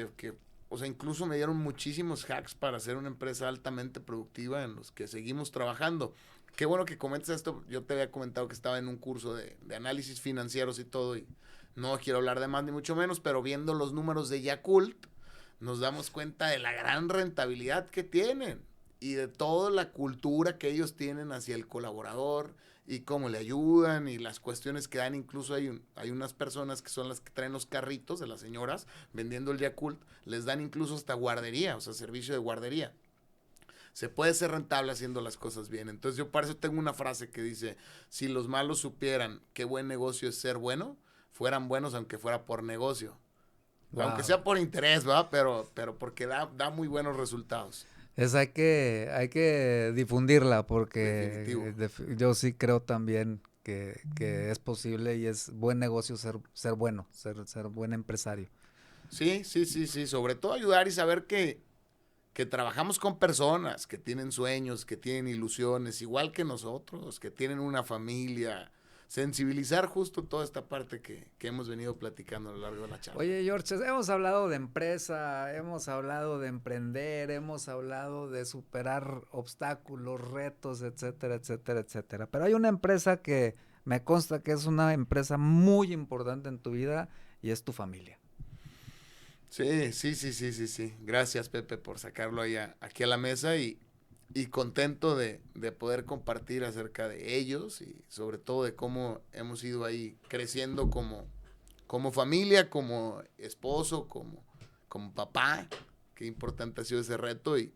o sea, incluso me dieron muchísimos hacks para hacer una empresa altamente productiva en los que seguimos trabajando. Qué bueno que comentes esto, yo te había comentado que estaba en un curso de análisis financieros y todo, y no quiero hablar de más ni mucho menos, pero viendo los números de Yakult, nos damos cuenta de la gran rentabilidad que tienen y de toda la cultura que ellos tienen hacia el colaborador y cómo le ayudan y las cuestiones que dan. Incluso hay unas personas que son las que traen los carritos de las señoras vendiendo el Yakult, les dan incluso hasta guardería, o sea, servicio de guardería. Se puede ser rentable haciendo las cosas bien. Entonces yo para eso tengo una frase que dice, si los malos supieran qué buen negocio es ser bueno, fueran buenos aunque fuera por negocio. Aunque Wow. sea por interés, ¿verdad? Pero porque da muy buenos resultados. Hay que difundirla Definitivo. porque yo sí creo también que es posible y es buen negocio ser bueno, ser buen empresario. Sí, sí, sí, sí. Sobre todo ayudar y saber que trabajamos con personas que tienen sueños, que tienen ilusiones, igual que nosotros, que tienen una familia. Sensibilizar justo toda esta parte que hemos venido platicando a lo largo de la charla. Oye, George, hemos hablado de empresa, hemos hablado de emprender, hemos hablado de superar obstáculos, retos, etcétera, etcétera, etcétera. Pero hay una empresa que me consta que es una empresa muy importante en tu vida y es tu familia. Sí, sí, sí, sí, sí, sí. Gracias, Pepe, por sacarlo ahí aquí a la mesa y contento de poder compartir acerca de ellos y sobre todo de cómo hemos ido ahí creciendo como familia, como esposo, como papá. Qué importante ha sido ese reto. Y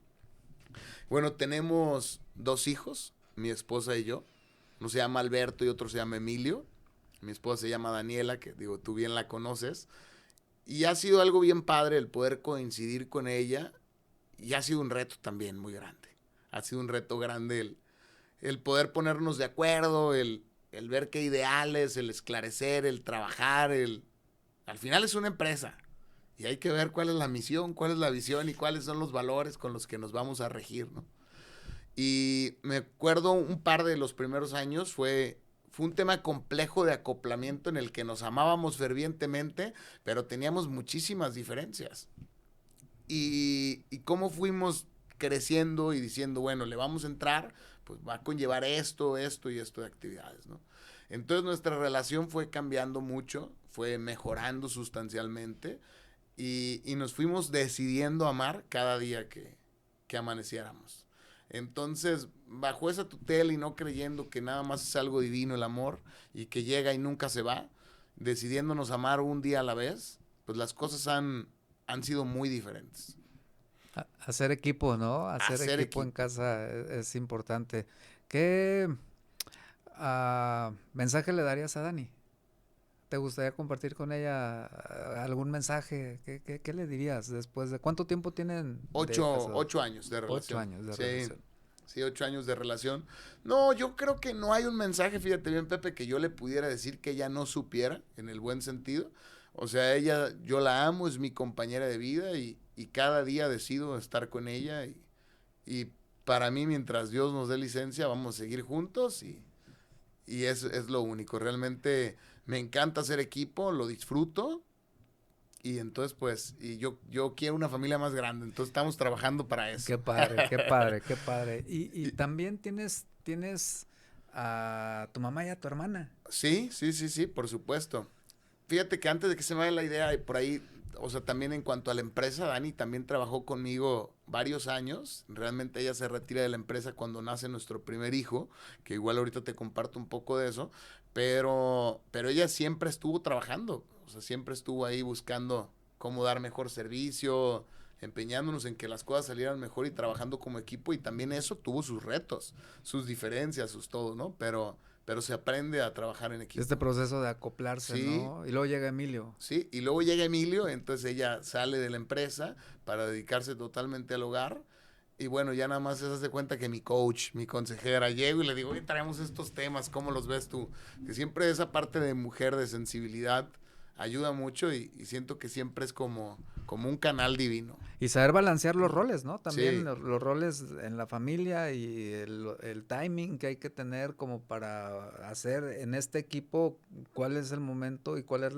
bueno, tenemos dos hijos, mi esposa y yo. Uno se llama Alberto y otro se llama Emilio. Mi esposa se llama Daniela, que digo, tú bien la conoces. Y ha sido algo bien padre el poder coincidir con ella. Y ha sido un reto también muy grande. Ha sido un reto grande el poder ponernos de acuerdo, el ver qué ideales, el esclarecer, el trabajar, al final es una empresa y hay que ver cuál es la misión, cuál es la visión y cuáles son los valores con los que nos vamos a regir, ¿no? Y me acuerdo un par de los primeros años fue un tema complejo de acoplamiento en el que nos amábamos fervientemente, pero teníamos muchísimas diferencias. y cómo fuimos creciendo y diciendo, bueno, le vamos a entrar, pues va a conllevar esto, esto y esto de actividades, ¿no? Entonces nuestra relación fue cambiando mucho, fue mejorando sustancialmente y nos fuimos decidiendo amar cada día que amaneciéramos. Entonces, bajo esa tutela y no creyendo que nada más es algo divino el amor y que llega y nunca se va, decidiéndonos amar un día a la vez, pues las cosas han sido muy diferentes. Hacer equipo, ¿no? Hacer Hacer equipo en equipo. casa es importante. ¿Qué mensaje le darías a Dani? ¿Te gustaría compartir con ella algún mensaje? ¿Qué le dirías después de cuánto tiempo tienen de casados? 8 años de 8 relación. años de Sí, relación. sí, 8 años de relación. No, yo creo que no hay un mensaje, fíjate bien, Pepe, que yo le pudiera decir que ella no supiera, en el buen sentido. O sea, ella, yo la amo, es mi compañera de vida y cada día decido estar con ella y para mí, mientras Dios nos dé licencia, vamos a seguir juntos y es lo único. Realmente me encanta hacer equipo, lo disfruto y entonces pues, y yo quiero una familia más grande, entonces estamos trabajando para Qué eso. padre, qué padre, qué padre. Y Y- también tienes a tu mamá y a tu hermana. sí, sí, sí, sí, por supuesto. Fíjate que antes de que se me vaya la idea, y por ahí, o sea, también en cuanto a la empresa, Dani también trabajó conmigo varios años. Realmente ella se retira de la empresa cuando nace nuestro primer hijo, que igual ahorita te comparto un poco de eso, pero ella siempre estuvo trabajando, o sea, siempre estuvo ahí buscando cómo dar mejor servicio, empeñándonos en que las cosas salieran mejor y trabajando como equipo y también eso tuvo sus retos, sus diferencias, sus todo, ¿no? Pero se aprende a trabajar en Este equipo. proceso de acoplarse, Sí, ¿no? Y luego llega Emilio. sí, y luego llega Emilio, entonces ella sale de la empresa para dedicarse totalmente al hogar. Y bueno, ya nada más se hace cuenta que mi coach, mi consejera, llego y le digo, oye, traemos estos temas, ¿cómo los ves tú? Que siempre esa parte de mujer, de sensibilidad, ayuda mucho y siento que siempre es como un canal divino. Y saber balancear los roles, ¿no? También Sí, los roles en la familia y el timing que hay que tener como para hacer en este equipo cuál es el momento y cuál es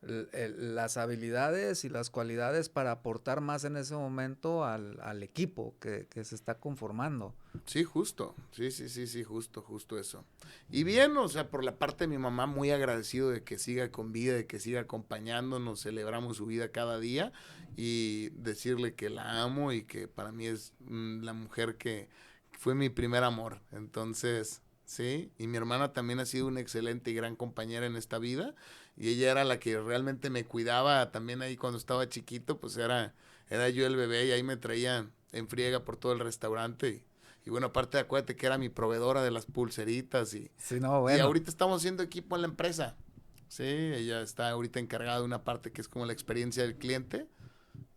las habilidades y las cualidades para aportar más en ese momento al equipo que se está conformando. sí, justo. Sí, sí, sí, sí, justo, justo eso. Y bien, o sea, por la parte de mi mamá, muy agradecido de que siga con vida, de que siga acompañándonos, celebramos su vida cada día y decirle que la amo y que para mí es la mujer que fue mi primer amor. Entonces, sí, y mi hermana también ha sido una excelente y gran compañera en esta vida y ella era la que realmente me cuidaba también ahí cuando estaba chiquito, pues era yo el bebé y ahí me traía en friega por todo el restaurante y bueno, aparte acuérdate que era mi proveedora de las pulseritas Sí, no, y bueno. ahorita estamos haciendo equipo en la empresa. Sí, ella está ahorita encargada de una parte que es como la experiencia del cliente.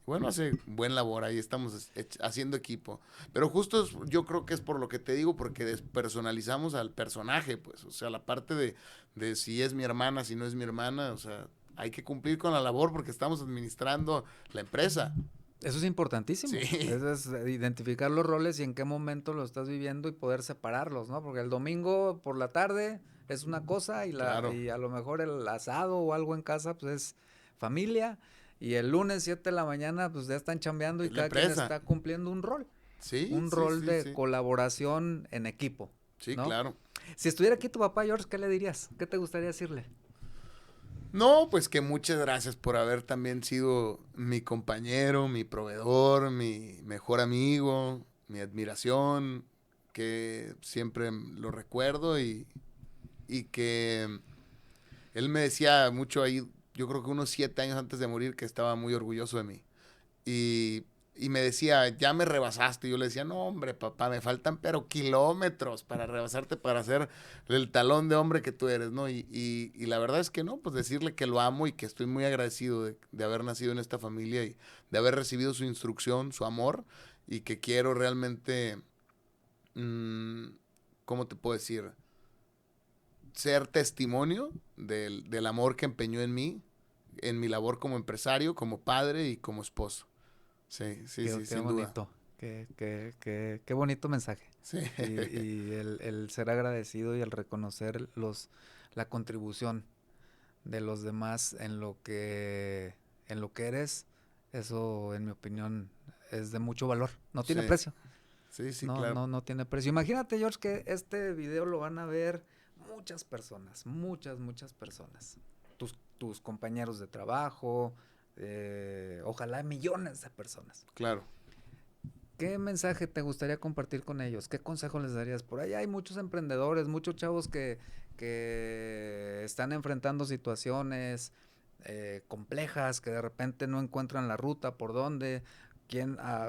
Bueno, hace buen labor, ahí estamos haciendo equipo. Pero justo yo creo que es por lo que te digo, porque despersonalizamos al personaje, pues, o sea, la parte de si es mi hermana, si no es mi hermana, o sea, hay que cumplir con la labor porque estamos administrando la empresa. Eso es importantísimo. Sí, Eso es identificar los roles y en qué momento lo estás viviendo y poder separarlos, ¿no? Porque el domingo por la tarde es una cosa claro. y a lo mejor el asado o algo en casa pues es familia y el lunes 7 de la mañana pues ya están chambeando y Es la cada quien empresa. está cumpliendo Sí, un sí, rol sí, de sí. colaboración en equipo, Sí, ¿no? claro. Si estuviera aquí tu papá George, ¿qué le dirías? ¿Qué te gustaría decirle? No, pues que muchas gracias por haber también sido mi compañero, mi proveedor, mi mejor amigo, mi admiración, que siempre lo recuerdo y que él me decía mucho ahí, yo creo que unos 7 años antes de morir, que estaba muy orgulloso de mí. Y, y me decía, ya me rebasaste. Y yo le decía, no, hombre, papá, me faltan pero kilómetros para rebasarte, para ser el talón de hombre que tú eres, ¿no? Y la verdad es que no, pues decirle que lo amo y que estoy muy agradecido de haber nacido en esta familia y de haber recibido su instrucción, su amor, y que quiero realmente, mmm, ¿cómo te puedo decir? Ser testimonio del amor que empeñó en mí, en mi labor como empresario, como padre y como esposo. Sí, sí, sí, Qué sin duda. bonito, qué bonito mensaje. Sí, Y el ser agradecido y el reconocer la contribución de los demás en lo que eres Eso, en mi opinión, es de mucho valor. No tiene Sí, precio. sí, No, claro. no tiene precio. Imagínate, George, que este video lo van a ver muchas personas, muchas personas. Tus compañeros de trabajo, ojalá millones de personas. Claro. ¿Qué mensaje te gustaría compartir con ellos? ¿Qué consejo les darías? Por ahí hay muchos emprendedores, muchos chavos que están enfrentando situaciones complejas, que de repente no encuentran la ruta por dónde.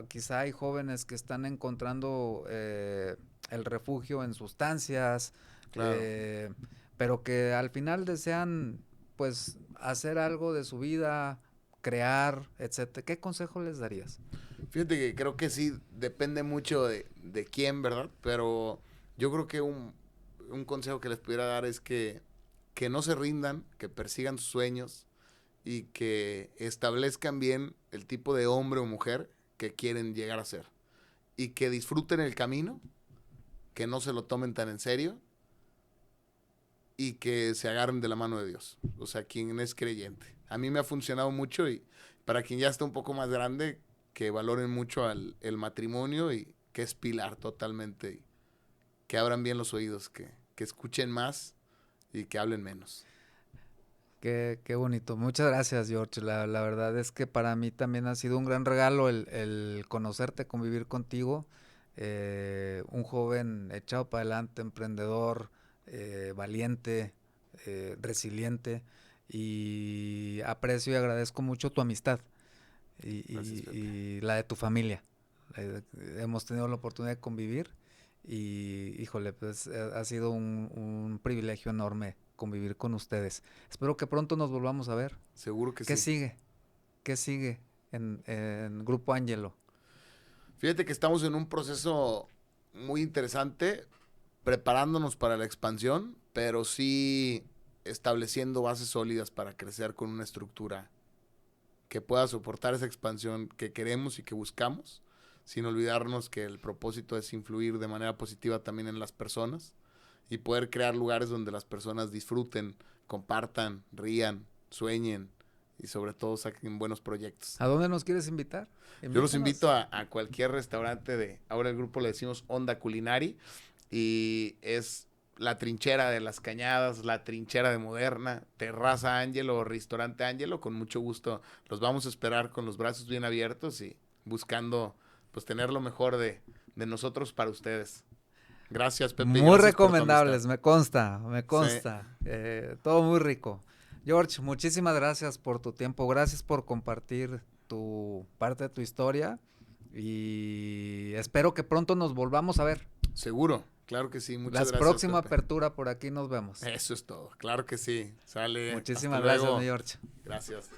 Quizá hay jóvenes que están encontrando el refugio en sustancias, Claro. eh, pero que al final desean pues hacer algo de su vida, crear, etcétera. ¿Qué consejo les darías? Fíjate que creo que sí depende mucho de quién, ¿verdad? Pero yo creo que un consejo que les pudiera dar es que no se rindan, que persigan sus sueños y que establezcan bien el tipo de hombre o mujer que quieren llegar a ser. Y que disfruten el camino, que no se lo tomen tan en serio y que se agarren de la mano de Dios. O sea, quien es creyente. A mí me ha funcionado mucho y para quien ya está un poco más grande, que valoren mucho el matrimonio y que es pilar totalmente. Y que abran bien los oídos, que escuchen más y que hablen menos. Qué bonito. Muchas gracias, George. La verdad es que para mí también ha sido un gran regalo el conocerte, convivir contigo. Un joven echado para adelante, emprendedor, valiente, resiliente. Y aprecio y agradezco mucho tu amistad Gracias, Pepe. y la de tu familia. Hemos tenido la oportunidad de convivir y, híjole, pues ha sido un privilegio enorme convivir con ustedes. Espero que pronto nos volvamos a ver. Seguro que ¿Qué sí. sigue? ¿Qué sigue en Grupo Ángelo? Fíjate que estamos en un proceso muy interesante, preparándonos para la expansión, pero sí estableciendo bases sólidas para crecer con una estructura que pueda soportar esa expansión que queremos y que buscamos, sin olvidarnos que el propósito es influir de manera positiva también en las personas y poder crear lugares donde las personas disfruten, compartan, rían, sueñen y sobre todo saquen buenos proyectos. ¿A dónde nos quieres invitar? Yo los invito Invítanos. a cualquier restaurante de, ahora el grupo le decimos Onda Culinari, y es la trinchera de Las Cañadas, la trinchera de Moderna, Terraza Ángelo o Restaurante Ángelo. Con mucho gusto los vamos a esperar con los brazos bien abiertos y buscando pues tener lo mejor de nosotros para ustedes. Gracias, Pepe, y Muy gracias por tu amistad. recomendables, me consta, me Sí, consta. Todo muy rico. George, muchísimas gracias por tu tiempo, gracias por compartir tu parte de tu historia y espero que pronto nos volvamos a ver. seguro, claro que sí. La Muchas gracias, próxima Pepe. apertura por aquí nos vemos. Eso es todo, claro que sí. Sale, hasta Muchísimas gracias, mi luego. George. Gracias.